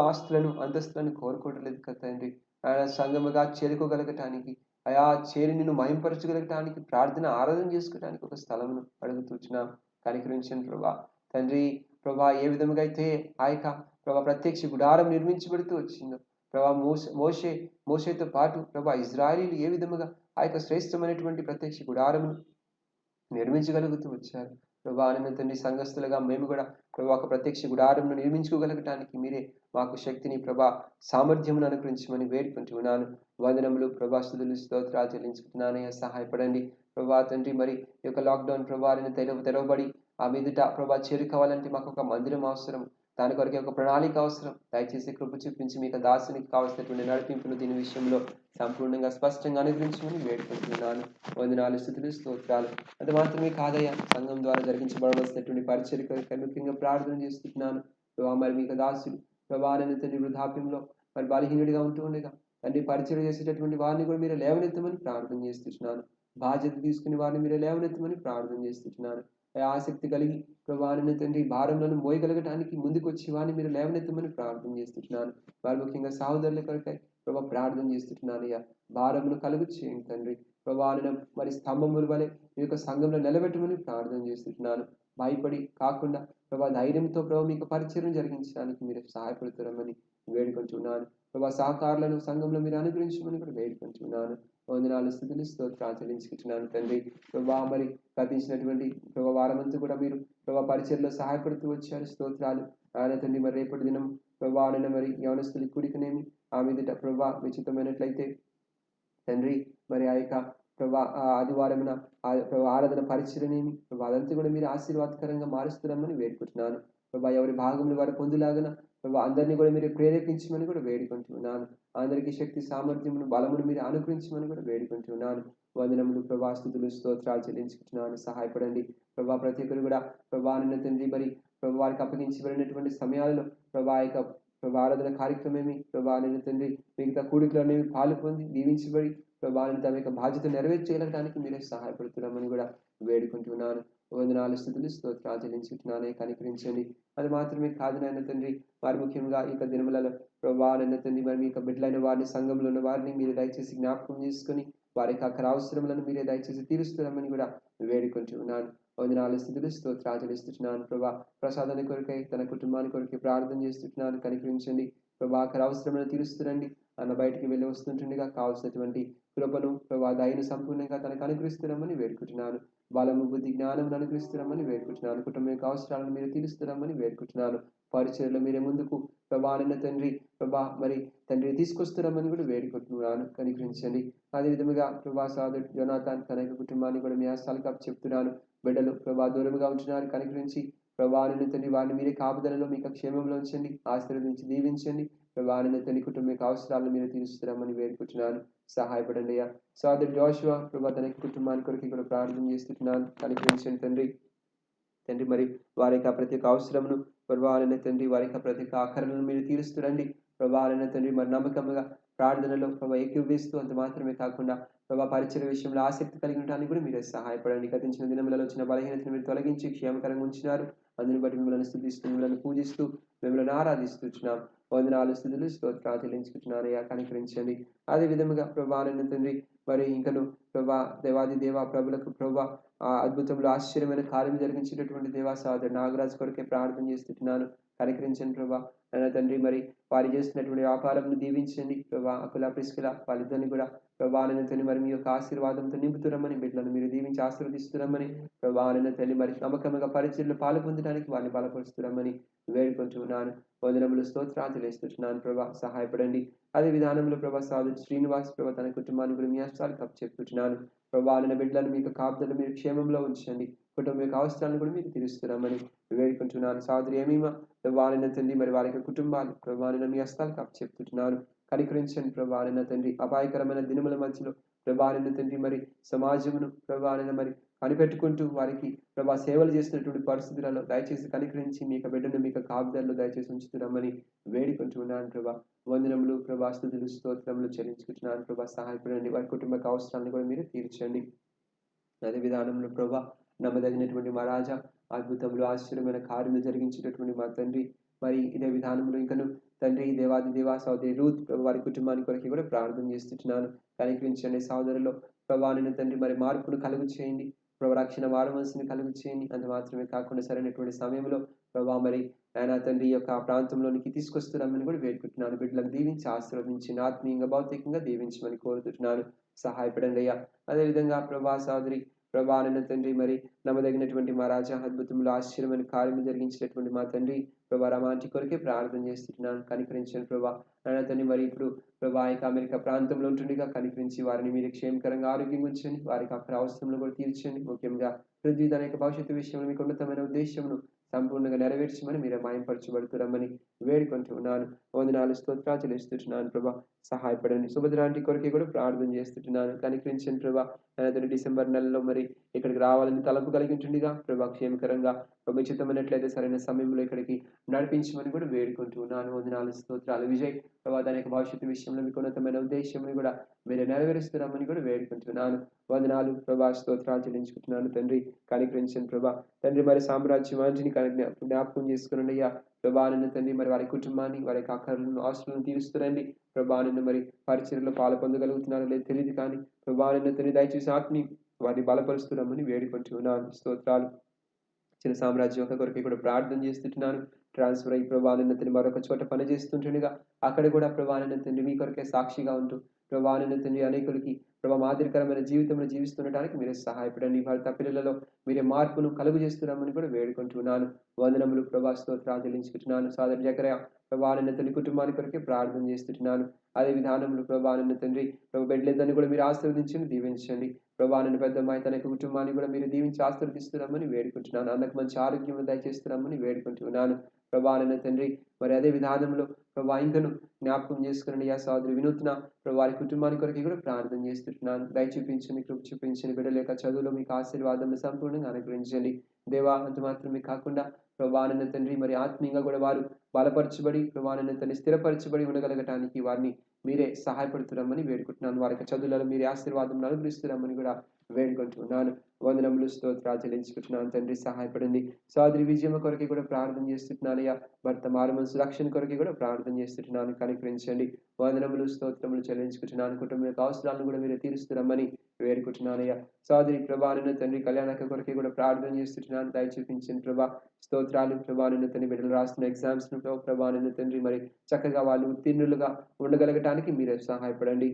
ఆస్తులను అంతస్తులను కోరుకోవట్లేదు కదా తండ్రి. ఆయన సంఘముగా చేరుకోగలగటానికి అయా చేరి నిన్ను మహింపరచగలగటానికి ప్రార్థన ఆరాధన చేసుకోవడానికి ఒక స్థలమును అడుగుతూచున్నాం. కనికరించండి ప్రభా తండ్రి. ప్రభా ఏ విధముగా అయితే ఆ యొక్క ప్రభా ప్రత్యక్ష గుడారం నిర్మించబడుతూ వచ్చిందో ప్రభా మోషేతో పాటు ప్రభా ఇజ్రాయేలీలు ఏ విధముగా ఆ యొక్క శ్రేష్టమైనటువంటి ప్రత్యక్ష గుడారమును నిర్మించగలుగుతూ వచ్చారు ప్రభా. నిన్న తండ్రి సంఘస్థులుగా మేము కూడా ప్రభా ఒక ప్రత్యక్ష గుడారంను నిర్మించుకోగలగటానికి మీరే మాకు శక్తిని ప్రభా సామర్థ్యమును అనుగ్రహించమని వేడుకుంటున్నాను. వందనములు ప్రభా, స్తుతులు స్తోత్రాలు చెల్లించుకుంటున్నానయ్యా. సహాయపడండి ప్రభా తండ్రి. మరి ఈ యొక్క లాక్డౌన్ ప్రభా తెరవబడి ఆ మీదట ప్రభా చేరుకోవాలంటే మాకు ఒక మందిరం అవసరం, దాని కొరకే ఒక ప్రణాళిక అవసరం. దయచేసి కృప చూపించి మీకు దాసునికి కావాల్సినటువంటి నడిపింపును దీని విషయంలో సంపూర్ణంగా స్పష్టంగా అనుగ్రహించమని వేడుకుంటున్నాను. వందనాలు, స్తుతులు స్తోత్రాలు. అది మాత్రమే కాదయ్యా, సంఘం ద్వారా జరిగించబడవలసినటువంటి పరిచర్య కొరకై ముఖ్యంగా ప్రార్థన చేస్తున్నాను ప్రభా. మరి మీకు దాసుడు ప్రభా తండ్రి వృద్ధాప్యంలో మరి బలహీనుడిగా ఉంటూ ఉండగా తండ్రి పరిచయం చేసేటటువంటి వారిని కూడా మీరు లేవనెత్తమని ప్రార్థన చేస్తున్నాను. బాధ్యత తీసుకుని వారిని మీరు లేవనెత్తమని ప్రార్థన చేస్తున్నాను. ఆసక్తి కలిగి ప్రభాని తండ్రి భారంలను మోయగలగటానికి ముందుకు వచ్చి వారిని మీరు లేవనెత్తమని ప్రార్థన చేస్తున్నాను. వారు ముఖ్యంగా సహోదరుల కొరకై ప్రభా ప్రార్థన చేస్తున్నాను. అయ్యా భారమును కలుగు చేయండి తండ్రి. ప్రభాని మరి స్తంభముల వలె మీ యొక్క సంఘంలో నిలబెట్టమని ప్రార్థన చేస్తున్నాను. భయపడి కాకుండా ప్రభా ధైర్యంతో ప్రభావ మీకు పరిచయం జరిగించడానికి మీరు సహాయపడుతున్నామని వేడుకుంటున్నాను. ప్రభా సహకారులను సంఘంలో మీరు అనుగ్రహించమని కూడా వేడుకుంటున్నాను. వందనాలు, స్తుతులు స్తోత్రాలు చెల్లించుకుంటున్నాను తండ్రి. ప్రభా మరి గతించినటువంటి ప్రభా వారమంతా కూడా మీరు ప్రభా పరిచయలో సహాయపడుతూ వచ్చారు. స్తోత్రాలు ఆయన తండ్రి. మరి రేపటి దినం ప్రభా నిన్న మరి యవనస్తులు కూడికనేమి ఆ మీదట ప్రభా విచితమైనట్లయితే తండ్రి మరి ఆ యొక్క ప్రభా ఆదివారమున ఆరాధన పరిచయనేమి ప్రభా అదంతా కూడా మీరు ఆశీర్వాదకరంగా మారుస్తున్నామని వేడుకుంటున్నాను. ప్రభా ఎవరి భాగంలో వారు పొందులాగన ప్రభా అందరినీ కూడా మీరు ప్రేరేపించమని కూడా వేడుకుంటున్నాను. అందరికీ శక్తి సామర్థ్యమును బలమును మీరు అనుగ్రహించమని కూడా వేడుకుంటున్నాను. వందనములు ప్రభా, స్తుతులు స్తోత్రాలు చెల్లించుకుంటున్నాను. సహాయపడండి ప్రభా. ప్రతి ఒక్కరు కూడా ప్రభా నిన్న తండ్రి మరి ప్రభా వారికి అప్పగించబడినటువంటి సమయాలలో ప్రభా యొక్క ప్రభా ఆరాధన కార్యక్రమేమి ప్రభా నిన్న తండ్రి మిగతా కూడికలనేవి పాలు పొంది దీవించబడి ప్రభా తమ యొక్క బాధ్యత నెరవేర్చగలగడానికి మీరే సహాయపడుతున్నామని కూడా వేడుకుంటున్నాను. వందనాలు, స్తుతులు స్తోత్రాలు చెల్లించుకుంటున్నానే. కనికరించండి. అది మాత్రమే కాదు నాయన తండ్రి. వారి ముఖ్యంగా ఈ యొక్క దినములలో ప్రభా నిన్న తండ్రి మరి మీ యొక్క బిడ్డలైన వారిని సంఘంలో ఉన్న వారిని మీరు దయచేసి జ్ఞాపకం చేసుకుని వారి యొక్క అక్కడ అవసరములను మీరే దయచేసి తీరుస్తున్నామని కూడా వేడుకుంటున్నాను. వందనాలు, స్తుతులు స్తోత్రాలు చెల్లిస్తున్నాను ప్రభా. ప్రసాదాన్ని కొరకై తన కుటుంబాన్ని కొరకై ప్రార్థన చేస్తున్నాను. కనికరించండి ప్రభా. అక్కడ అవసరములను తీరుస్తురండి. అన్న బయటికి వెళ్ళి వస్తుంటుండగా కావాల్సినటువంటి కృపను ప్రభా దయను సంపూర్ణంగా తనకు అనుగ్రహిస్తున్నామని వేడుకుంటున్నాను. బలము బుద్ధి జ్ఞానం అనుగ్రహిస్తున్నామని వేడుకుంటున్నాను. కుటుంబం యొక్క అవసరాలను మీరు తీరుస్తున్నామని వేడుకుంటున్నాను. పరిచయలో మీరే ముందుకు ప్రభానైన తండ్రి మరి తండ్రి తీసుకొస్తున్నామని కూడా వేడుకుంటున్నాను. కనికరించండి. అదే విధముగా సోదరుడు జోనాథన్ తన యొక్క కుటుంబాన్ని కూడా మీ హస్తాలకు అప్పచెప్తున్నాను. బిడ్డలు దూరంగా ఉంటున్నారు. కనికరించి ప్రభానైన తండ్రి వారిని మీరే కాపుదలలో మీకు క్షేమంలో ఉంచండి. ఆశీర్వదించి దీవించండి. ప్రభానైన తండ్రి కుటుంబం యొక్క అవసరాలను మీరు తీరుస్తున్నామని వేడుకుంటున్నాను. సహాయపడండి అయ్యా. సోదరుడు జోషువా తన కుటుంబాన్ని కొరకు కూడా ప్రార్థన చేస్తున్నాను. కనికరించండి తండ్రి మరి వారి యొక్క ప్రతి ఒక్క అవసరమును ప్రభావాలైన తండ్రి వారి యొక్క ప్రతి ఒక్క ఆకరణను మీరు తీరుస్తురండి. ప్రభావాలైన తండ్రి మరి నమ్మకముగా ప్రార్థనలో ఏకీభవిస్తూ అంత మాత్రమే కాకుండా పరిచయ విషయంలో ఆసక్తి కలిగి ఉండడానికి కూడా మీరు సహాయపడండి. గతించిన దినములలో వచ్చిన బలహీనతను మీరు తొలగించి క్షేమకరంగా ఉంచినారు. అందుని బట్టి మిమ్మల్ని స్తుతిస్తూ మిమ్మల్ని పూజిస్తూ మిమ్మల్ని ఆరాధిస్తున్నాం. వందనాలు స్థుతులు స్తోత్రాలు చెల్లించుకుంటున్నాను. కనికరించండి. అదే విధముగా ప్రభావాలైన తండ్రి మరి ఇంకను దేవాది దేవ ప్రభులకు అద్భుతంలో ఆశ్చర్యమైన కార్యం జరిగించేటటువంటి సోదరుడు నాగరాజు కొరకే ప్రార్థన చేస్తున్నాను. కనికరించండి అయినా తండ్రి మరి వారు చేస్తున్నటువంటి వ్యాపారంను దీవించండి. అకుల ప్రిస్కిల వాళ్ళిద్దరిని కూడా అయినా తండ్రి మరి మీ యొక్క ఆశీర్వాదంతో నింపుతురమ్మని బిడ్డలను మీరు దీవించి ఆశీర్వదిస్తురమ్మని అయినా తండ్రి మరి నమ్మకంగా పరిచయలో పాలు పొందడానికి వారిని బలపరుస్తురమ్మని వేడుకుంటున్నాను. వందనములు స్తోత్రాలు వేస్తున్నాను. సహాయపడండి. అదే విధానంలో సోదరుడు శ్రీనివాస్ తన కుటుంబాన్ని కూడా మీ హస్తాలకు అప్పచెప్పుతున్నాను. అయిన బిడ్డలను మీకు కాపుదలు మీరు క్షేమంలో ఉంచండి. కుటుంబం యొక్క అవసరాలను కూడా మీరు తీరుస్తున్నామని వేడుకుంటున్నాను. సోదరి ఏమీమా అయిన తండ్రి మరి వారి యొక్క కుటుంబాలు అయిన మీ హస్తాలకు అప్పచెప్తున్నాను. కనికరించండి అయిన తండ్రి అపాయకరమైన దినముల మధ్యలో అయిన తండ్రి మరి సమాజమును అయిన మరి కనిపెట్టుకుంటూ వారికి సేవలు చేసినటువంటి పరిస్థితులలో దయచేసి కనికరించి మీ యొక్క బిడ్డను మీ యొక్క కాపుదల్లో దయచేసి ఉంచుతున్నామని వేడుకుంటున్నాను. వందనములు స్తుతులు స్తోత్రములు చెల్లించుకుంటున్నాను. సహాయపడండి. వారి కుటుంబ అవసరాలను కూడా మీరు తీర్చండి. అదే విధానంలో నమ్మదగినటువంటి మా రాజా అద్భుతంలో ఆశ్చర్యమైన కార్యము జరిగించేటటువంటి మా తండ్రి మరి ఇదే విధానంలో ఇంకను తండ్రి దేవాది దేవా సోదరి రూత్ వారి కుటుంబానికి కొరకు కూడా ప్రార్థన చేస్తున్నాను. కనికరించండి. సోదరులో ప్రభావిన తండ్రి మరి మార్పును కలుగు చేయండి. రక్షణ మారవలసింది కలుగు చేయండి. అంత మాత్రమే కాకుండా సరైనటువంటి సమయంలో మరి ఆయన తండ్రి యొక్క ప్రాంతంలోనికి తీసుకొస్తున్నామని కూడా వేడుకుంటున్నాను. బిడ్డలకు దీవించి ఆశీర్వదించి ఆత్మీయంగా భౌతికంగా దీవించమని కోరుతున్నాను. సహాయపడండి అయ్యా. అదేవిధంగా సోదరి అయిన తండ్రి మరి నమ్మదగినటువంటి మా రాజా అద్భుతంలో ఆశ్చర్యమైన కార్యము జరిగించినటువంటి మా తండ్రి రమాంటి కొరకే ప్రార్థన చేస్తున్నాను. కనికరించండి అయినా తండ్రి మరి ఇప్పుడు అమెరికా ప్రాంతంలో ఉంటుండగా కనికరించి వారిని మీరు క్షేమకరంగా ఆరోగ్యంగా ఉంచండి. వారికి అక్కడ అవసరంలో కూడా తీర్చండి. ముఖ్యంగా పృథ్వీ తన యొక్క భవిష్యత్తు విషయంలో మీకు ఉన్నతమైన ఉద్దేశమును సంపూర్ణంగా నెరవేర్చమని మీరు మాయంపరచబడుతున్నామని వేడుకుంటున్నాను. వందనాలు స్తోత్రాలు చెల్లిస్తున్నాను. సహాయపడండి. సుభద్రాంటి కొరకే కూడా ప్రార్థన చేస్తున్నాను. కనికరించండి అయినా డిసెంబర్ నెలలో మరి ఇక్కడికి రావాలని తలంపు కలిగి ఉంటుండగా క్షేమకరంగా చిత్తమైనట్లయితే సరైన సమయంలో ఇక్కడికి నడిపించమని కూడా వేడుకుంటున్నాను. వందనాలు స్తోత్రాలు. విజయ్ దాని యొక్క భవిష్యత్తు విషయంలో మీకు ఉన్నతమైన ఉద్దేశంని కూడా మీరు నెరవేరుస్తున్నామని కూడా వేడుకుంటున్నాను. వందనాలు స్తోత్రాలు చెల్లించుకుంటున్నాను. తండ్రి కనికరించండి తండ్రి మరి సామ్రాజ్యవాంటిని జ్ఞాపకం చేసుకునండి అయ్యా. ప్రభానన్న తండ్రి మరి వారి కుటుంబాన్ని వారి యొక్క అక్కర్లను ఆస్తులను తీరుస్తురండి. ప్రభానన్న మరి పరిచయలో పాలు పొందగలుగుతున్నారో లేదు తెలియదు కానీ ప్రభానన్న తండ్రి దయచేసి ఆత్మీయ వారిని బలపరుస్తున్నామని వేడుకుంటున్నాను. స్తోత్రాలు. చిన్న సామ్రాజ్యం ఒక కొరకు కూడా ప్రార్థన చేస్తున్నాను. ట్రాన్స్ఫర్ అయ్యి ప్రభావిన మరొక చోట పని చేస్తుంటుండగా అక్కడ కూడా ప్రభావిన తండ్రి మీ కొరకే సాక్షిగా ఉంటూ ప్రభావిన తండ్రి అనేకులకి మాదిరికరమైన జీవితంలో జీవిస్తుండటానికి మీరే సహాయపడండి. భర్త పిల్లలలో మీరే మార్పును కలుగు చేస్తున్నామని కూడా వేడుకుంటున్నాను. వందనములు స్తోత్రాలు చెల్లించుకుంటున్నాను. సోదరు జకరయ్య ప్రభావిన తండ్రి కుటుంబానికి కొరకే ప్రార్థన చేస్తున్నాను. అదే విధానంలో ప్రభావిన తండ్రి బిడ్డలిద్దరిని కూడా మీరు ఆశీర్వదించండి, దీవించండి. ప్రభావిన పెద్దమ్మాయి తన కుటుంబాన్ని కూడా మీరు దీవించి ఆశీర్వదిస్తున్నామని వేడుకుంటున్నాను. అన్నకు మంచి ఆరోగ్యం దయచేస్తున్నామని వేడుకుంటున్నాను. ప్రభావిన తండ్రి మరి అదే విధానంలో ఇంకను జ్ఞాపకం చేసుకుని సోదరి వినూత్న వారి కుటుంబానికి కొరకు కూడా ప్రార్థన చేస్తున్నాను. దయ చూపించండి, కృప చూపించండి. బిడ్డల యొక్క చదువులో మీకు ఆశీర్వాదం సంపూర్ణంగా అనుగ్రహించండి. దేవా అంత మాత్రమే కాకుండా ప్రభావిన తండ్రి మరి ఆత్మీయంగా కూడా వారు బలపరచబడి ప్రభావిన తండ్రి స్థిరపరచబడి ఉండగలగటానికి వారిని మీరే సహాయపడుతున్నామని వేడుకుంటున్నాను. వారి యొక్క చదువులలో మీరే ఆశీర్వాదం అనుగ్రహిస్తున్నామని కూడా వేడుకుంటున్నాను. వందనములు స్తోత్రాలు చెల్లించుకుంటున్నాను. తండ్రి సహాయపడండి. సోదరి విజయమ్మ కొరకే కూడా ప్రార్థన చేస్తున్నానయ్యా. భర్త మారుమనసు రక్షణ కొరకే కూడా ప్రార్థన చేస్తున్నాను. కనికరించండి. వందనములు స్తోత్రములు చెల్లించుకుంటున్నాను. కుటుంబం యొక్క అవసరాలను కూడా మీరు తీరుస్తున్నామని వేడుకుంటున్నానయ్యా. సోదరి ప్రభావిన తండ్రి కళ్యాణక కొరకే కూడా ప్రార్థన చేస్తున్నాను. దయ చూపించండి స్తోత్రాలు. ప్రభావిన తండ్రి బిడ్డలు రాస్తున్న ఎగ్జామ్స్ ప్రభావిన తండ్రి మరి చక్కగా వాళ్ళు ఉత్తీర్ణులుగా ఉండగలగటానికి మీరే సహాయపడండి.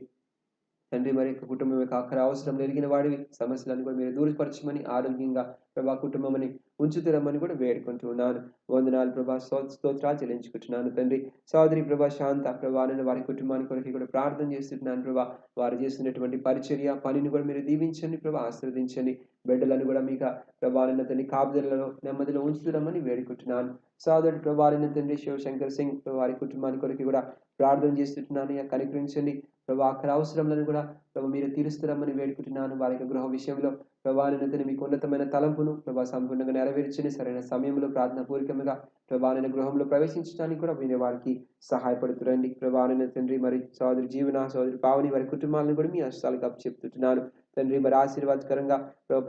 తండ్రి మరి యొక్క కుటుంబం యొక్క ఆఖరి అవసరం ఎరిగిన వాడివి, సమస్యలను కూడా మీరు దూరపరచమని, ఆరోగ్యంగా ప్రభా కుటుంబమని ఉంచుతురమ్మని కూడా వేడుకుంటూ ఉన్నాను. వందనాలు ప్రభా, స్తోత్రాలు చెల్లించుకుంటున్నాను తండ్రి. సోదరి ప్రభా శాంత ప్రభా నేను వారి కుటుంబాన్ని కొరకు కూడా ప్రార్థన చేస్తున్నాను ప్రభా. వారు చేస్తున్నటువంటి పరిచర్య పనిని కూడా మీరు దీవించండి ప్రభా, ఆశీర్వదించండి. బిడ్డలను కూడా మీకు ప్రభా తండ్రి కాపుదలలో నెమ్మదిలో ఉంచుతున్నామని వేడుకుంటున్నాను. సోదరుడు ప్రభా తండ్రి శివశంకర్ సింగ్ వారి కుటుంబాన్ని కొరకు కూడా ప్రార్థన చేస్తున్నాను. కనికరించండి ప్రభా, అక్కడ అవసరములను కూడా ప్రభా మీరు తీరుస్తారమ్మని వేడుకుంటున్నాను. వారి యొక్క గృహ విషయంలో ప్రభా మీకు ఉన్నతమైన తలంపును ప్రభా సంపూర్ణంగా నెరవేర్చని సరైన సమయంలో ప్రార్థన పూర్వకంగా ప్రభా గృహంలో ప్రవేశించడానికి కూడా మీరు వారికి సహాయపడుతురండి. ప్రభా తండ్రి మరి సోదరి జీవన సోదరి పావని వారి కుటుంబాలను కూడా మీ హస్తాలకు అప్పచెప్తున్నాను తండ్రి. మరి ఆశీర్వాదకరంగా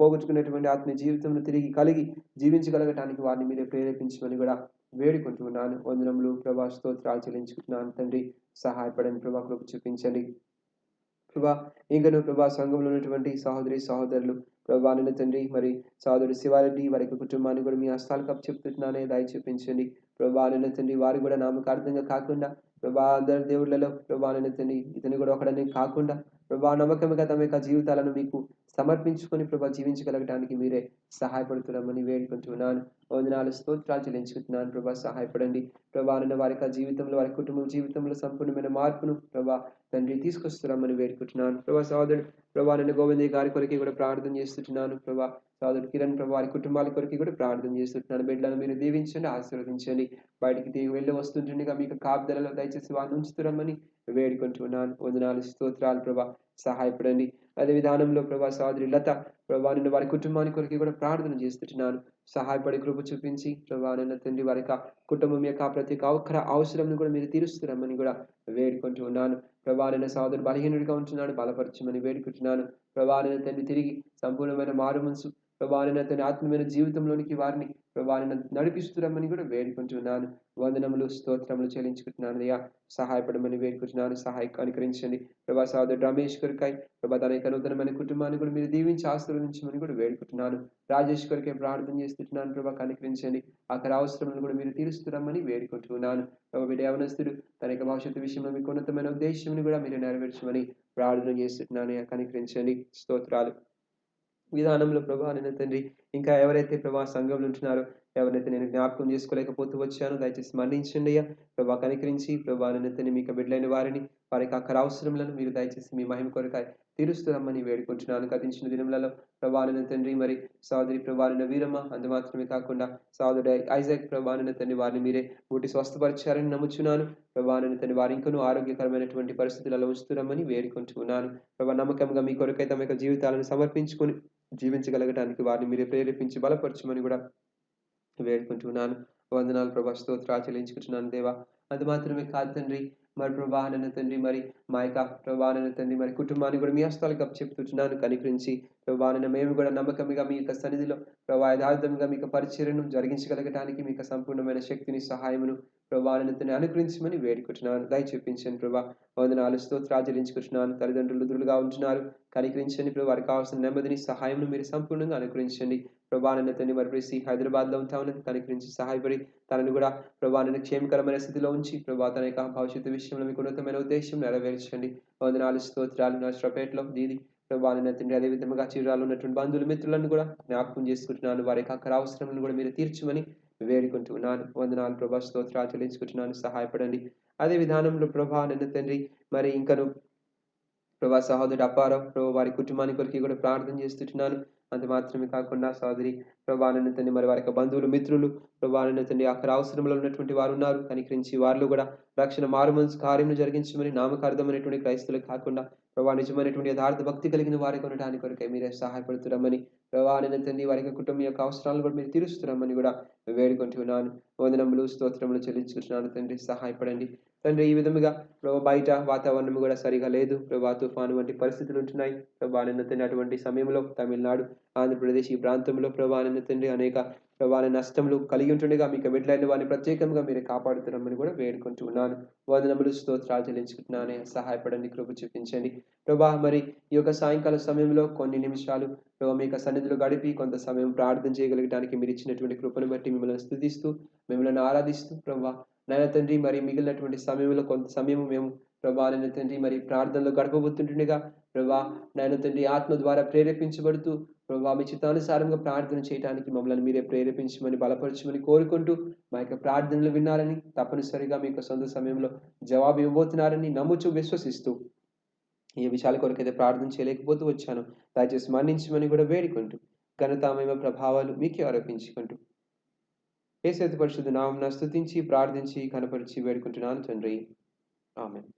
పోగొట్టుకున్నటువంటి ఆత్మీయ జీవితంలో తిరిగి కలిగి జీవించగలగటానికి వారిని మీరే ప్రేరేపించమని కూడా వేడుకుంటున్నాను. వందనములు ప్రభా, స్తోత్రాలు చెల్లించుకుంటున్నాను తండ్రి. సహాయపడండి ప్రభా, కృప చూపించండి ప్రభా. ఇంకను ప్రభా సంఘంలో ఉన్నటువంటి సహోదరి సహోదరులు ప్రభా తండ్రి మరి సహోదరుడు శివారెడ్డి వారి కుటుంబాన్ని కూడా మీ హస్తాలకు అప్పచెప్తున్నానే దయ చూపించండి ప్రభా. తండ్రి వారు కూడా నామకార్థంగా కాకుండా ప్రభా అందరి దేవుళ్ళలో ప్రభా తండ్రి ఇతని కూడా ఒకడని కాకుండా ప్రభా నమ్మకంగా తమ యొక్క జీవితాలను మీకు సమర్పించుకొని ప్రభా జీవించగలగడానికి మీరే సహాయపడుతున్నామని వేడుకుంటున్నాను. వందనాలు స్తోత్రాలు చెల్లించుకుంటున్నాను ప్రభా. సహాయపడండి ప్రభా. వారి యొక్క జీవితంలో వారి కుటుంబం జీవితంలో సంపూర్ణమైన మార్పును ప్రభా తండ్రి తీసుకొస్తున్నామని వేడుకుంటున్నాను ప్రభా. సోదరుడు ప్రభా గోవింద్ గారి కొరికి కూడా ప్రార్థన చేస్తున్నాను ప్రభా. సోదరుడు కిరణ్ ప్రభా వారి కుటుంబాల కొరికి కూడా ప్రార్థన చేస్తున్నాను. బిడ్డలను మీరు దీవించండి, ఆశీర్వదించండి. బయటికి తిరిగి వెళ్ళి వస్తుంటుండగా మీకు కాపుదలలో దయచేసి వారిని ఉంచుతున్నామని వేడుకుంటున్నాను. వందనాలు స్తోత్రాలు ప్రభా. సహాయపడండి. అదే విధానంలో ప్రభా సోదరి లత ప్రభా వారి కుటుంబాన్ని కొరికి కూడా ప్రార్థన చేస్తున్నాను. సహాయపడి కృప చూపించి ప్రభా తండ్రి వారి యొక్క కుటుంబం యొక్క ప్రతి ఒక్క అవసరం కూడా మీరు తీరుస్తున్నామని కూడా వేడుకుంటూ ఉన్నాను ప్రభా. సోదరుడు బలహీనుడిగా ఉంటున్నాడు, బలపరచమని వేడుకుంటున్నాను ప్రభా. తండ్రి తిరిగి సంపూర్ణమైన మారు మనసు ప్రభా తండ్రి ఆత్మీయమైన జీవితంలోనికి వారిని ప్రభా నడిపిస్తున్నామని కూడా వేడుకుంటున్నాను. వందనములు స్తోత్రములు చెల్లించుకుంటున్నాను అయ్యా. సహాయపడమని వేడుకుంటున్నాను. అనుకరించండి ప్రభా. సోదరుడు రమేష్ కొరకాయ్ ప్రభా తన యొక్క నూతనమైన కుటుంబాన్ని కూడా మీరు దీవించి ఆశీర్వదించమని కూడా వేడుకుంటున్నాను. రాజేష్ కొరకే ప్రార్థన చేస్తున్నాను ప్రభా. కనికరించండి. అక్కడ అవసరములను కూడా మీరు తీరుస్తున్నామని వేడుకుంటున్నాను ప్రభా. వీడు యవనస్తుడు తన యొక్క భవిష్యత్తు విషయంలో మీకు ఉన్నతమైన ఉద్దేశం కూడా మీరు నెరవేర్చమని ప్రార్థన చేస్తున్నాను. కనికరించండి. స్తోత్రాలు. విధానంలో ప్రభా తండ్రి ఇంకా ఎవరైతే ప్రభా సంఘంలో ఉంటున్నారో ఎవరైతే నేను జ్ఞాపకం చేసుకోలేకపోతూ వచ్చానో దయచేసి మన్నించండి అయ్యా ప్రభా. కనికరించి ప్రభా తండ్రి మీకు బిడ్డలైన వారిని వారికి అక్కడ అవసరములను మీరు దయచేసి మీ మహిమ కొరకాయ తీరుస్తున్నామని వేడుకుంటున్నాను. గతించిన దినములలో ప్రభా తండ్రి మరి సోదరి ప్రభా వీరమ్మ అందు మాత్రమే కాకుండా సోదరుడు ఐజాక్ ప్రభా తండ్రి వారిని మీరే ఊటి స్వస్థపరిచారని నమ్ముచున్నాను ప్రభా. తండ్రి వారి ఇంకనూ ఆరోగ్యకరమైనటువంటి పరిస్థితులలో ఉంచుతున్నామని వేడుకుంటున్నాను ప్రభా. నమ్మకంగా మీ కొరకై తమ యొక్క జీవితాలను సమర్పించుకొని జీవించగలగడానికి వారిని మీరే ప్రేరేపించి బలపరచమని కూడా వేడుకుంటున్నాను. వందనాలు ప్రభా. స్తోత్రాలు చెల్లించుకుంటున్నాను దేవా. అది మాత్రమే కాదు తండ్రి మరి ప్రభా తండ్రి మరి మా యొక్క ప్రభా తండ్రి మరి కుటుంబాన్ని కూడా మీ హస్తాలకు చెప్తున్నాను. కనికరించి ప్రభా మేము కూడా నమ్మకంగా మీ యొక్క సన్నిధిలో ప్రభా యథార్థంగా మీకు పరిచర్యను జరిగించగలగటానికి మీకు సంపూర్ణమైన శక్తిని సహాయమును ప్రభా అనుగ్రహించమని వేడుకుంటున్నాను. దయ చూపించండి ప్రభా. వందనాలు స్తోత్రాలు చెల్లించుకుంటున్నాను. తల్లిదండ్రులు దురులుగా ఉంటున్నారు, కనికరించండి ప్రభు. వారికి కావాల్సిన నెమ్మదిని సహాయం మీరు సంపూర్ణంగా అనుగ్రహించండి ప్రభా. తండ్రి మరి హైదరాబాద్లో ఉంటా ఉన్నది, కనికరించి సహాయపడి తనను కూడా ప్రభా క్షేమకరమైన స్థితిలో ఉంచి ప్రభా తన యొక్క భవిష్యత్తు విషయంలో మీకు ఉన్నతమైన ఉద్దేశం నెరవేర్చండి. వందనాలు స్తోత్రాలు. నర్సరావుపేటలో దీది ప్రభా తండ్రి అదే విధంగా చీరాలు ఉన్నటువంటి బంధువులు మిత్రులను కూడా జ్ఞాపకం చేసుకుంటున్నాను. వారి యొక్క అక్కడ అవసరములను కూడా మీరు తీర్చమని వేడుకుంటున్నాను. వందనాలు ప్రభా. స్తోత్రాలు చెల్లించుకుంటున్నాను. సహాయపడండి. అదే విధానంలో ప్రభా తండ్రి మరి ఇంకను ప్రభా సహోదరుడు అప్పారావు ప్రభు వారి కుటుంబాన్ని కొరికి కూడా ప్రార్థన చేస్తున్నాను. అంత మాత్రమే కాకుండా సహోదరి ప్రభా తండ్రి మరి వారి యొక్క బంధువులు మిత్రులు ప్రభా తండ్రి అక్కడ అవసరంలో ఉన్నటువంటి వారు ఉన్నారు. కనికరించి వారిలో కూడా రక్షణ మారు మనసు కార్యము జరిగించమని నామకార్థమైనటువంటి క్రైస్తవులు కాకుండా ప్రభా నిజమైనటువంటి యథార్థ భక్తి కలిగిన వారికి ఉండటానికి కొరకై మీరే సహాయపడుతున్నామని ప్రభా తండ్రి వారి యొక్క కుటుంబం యొక్క అవసరాలను కూడా మీరు తీరుస్తున్నామని కూడా వేడుకుంటున్నాను. వందనములు స్తోత్రములు చెల్లించుకుంటున్నాను తండ్రి. సహాయపడండి తండ్రి. ఈ విధముగా ప్రభా బయట వాతావరణం కూడా సరిగా లేదు ప్రభా. తుఫాను వంటి పరిస్థితులు ఉంటున్నాయి ప్రభా. తండ్రి అటువంటి సమయంలో తమిళనాడు, ఆంధ్రప్రదేశ్ ఈ ప్రాంతంలో ప్రభా తండ్రి అనేక ప్రభా నష్టములు కలిగి ఉంటుండగా మీకు బిడ్డలైన వారిని ప్రత్యేకంగా మీరు కాపాడుతున్నామని కూడా వేడుకుంటున్నాను. వందనములు స్తోత్రాలు చెల్లించుకుంటున్నాను. సహాయపడండి, కృప చూపించండి ప్రభా. మరి ఈ యొక్క సాయంకాల సమయంలో కొన్ని నిమిషాలు ప్రభా మీ యొక్క సన్నిధిలో గడిపి కొంత సమయం ప్రార్థన చేయగలగడానికి మీరు ఇచ్చినటువంటి కృపను బట్టి మిమ్మల్ని స్తుతిస్తూ మిమ్మల్ని ఆరాధిస్తూ ప్రభా నాయన తండ్రి మరి మిగిలినటువంటి సమయంలో కొంత సమయం మేము ప్రభా తండ్రి మరి ప్రార్థనలో గడపబోతుంటుండగా ప్రభా నాయన తండ్రి ఆత్మ ద్వారా ప్రేరేపించబడుతూ ప్రభా మీ చిత్తానుసారంగా ప్రార్థన చేయడానికి మమ్మల్ని మీరే ప్రేరేపించమని బలపరచమని కోరుకుంటూ మా యొక్క ప్రార్థనలు విన్నారని తప్పనిసరిగా మీకు సొంత సమయంలో జవాబు ఇవ్వబోతున్నారని నమ్ముచూ విశ్వసిస్తూ ఏ విషయాల కొరకైతే ప్రార్థన చేయలేకపోతూ వచ్చాను దయచేసి మన్నించమని కూడా వేడుకుంటూ ఘనత మహిమ ప్రభావాలు మీకే ఆరోపించుకుంటూ యేసు పరిశుద్ధ నామమున స్తుతించి ప్రార్థించి కనపరిచి వేడుకుంటున్నాను తండ్రి ఆమేన్.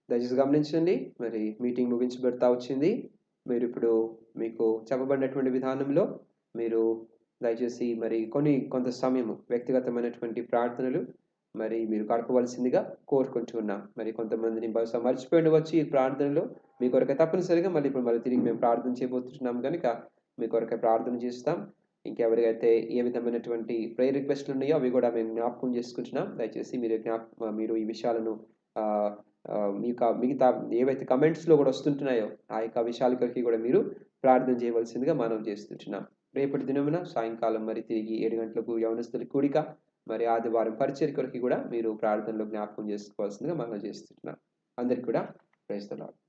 దయచేసి గమనించండి, మరి మీటింగ్ ముగించబడతా వచ్చింది. మీరు ఇప్పుడు మీకు చెప్పబడినటువంటి విధానంలో మీరు దయచేసి మరి కొంత సమయము వ్యక్తిగతమైనటువంటి ప్రార్థనలు మరి మీరు గడపవలసిందిగా కోరుకుంటున్నాం. మరి కొంతమందిని బహుశా మర్చిపోయి ఉండవచ్చు ఈ ప్రార్థనలో. మీ కొరకై తప్పనిసరిగా మళ్ళీ తిరిగి మేము ప్రార్థన చేయబోతున్నాం కనుక మీ కొరకై ప్రార్థన చేస్తాం. ఇంకెవరికైతే ఏ విధమైనటువంటి ప్రేయర్ రిక్వెస్ట్లు ఉన్నాయో అవి కూడా మేము జ్ఞాపకం చేసుకుంటున్నాం. దయచేసి మీరు ఈ విషయాలను మిగతా ఏవైతే కమెంట్స్లో కూడా వస్తుంటున్నాయో ఆ యొక్క విషయాల కొరకు కూడా మీరు ప్రార్థన చేయవలసిందిగా మనం చేస్తుంటున్నాం. రేపటి దినమున సాయంకాలం మరి తిరిగి 7 గంటలకు యవనస్తుల కూడిక, మరి ఆదివారం పరిచర్య కొరకు కూడా మీరు ప్రార్థనలో జ్ఞాపకం చేసుకోవాల్సిందిగా మనం చేస్తున్నాం. అందరికి కూడా ప్రైజ్ ది లార్డ్.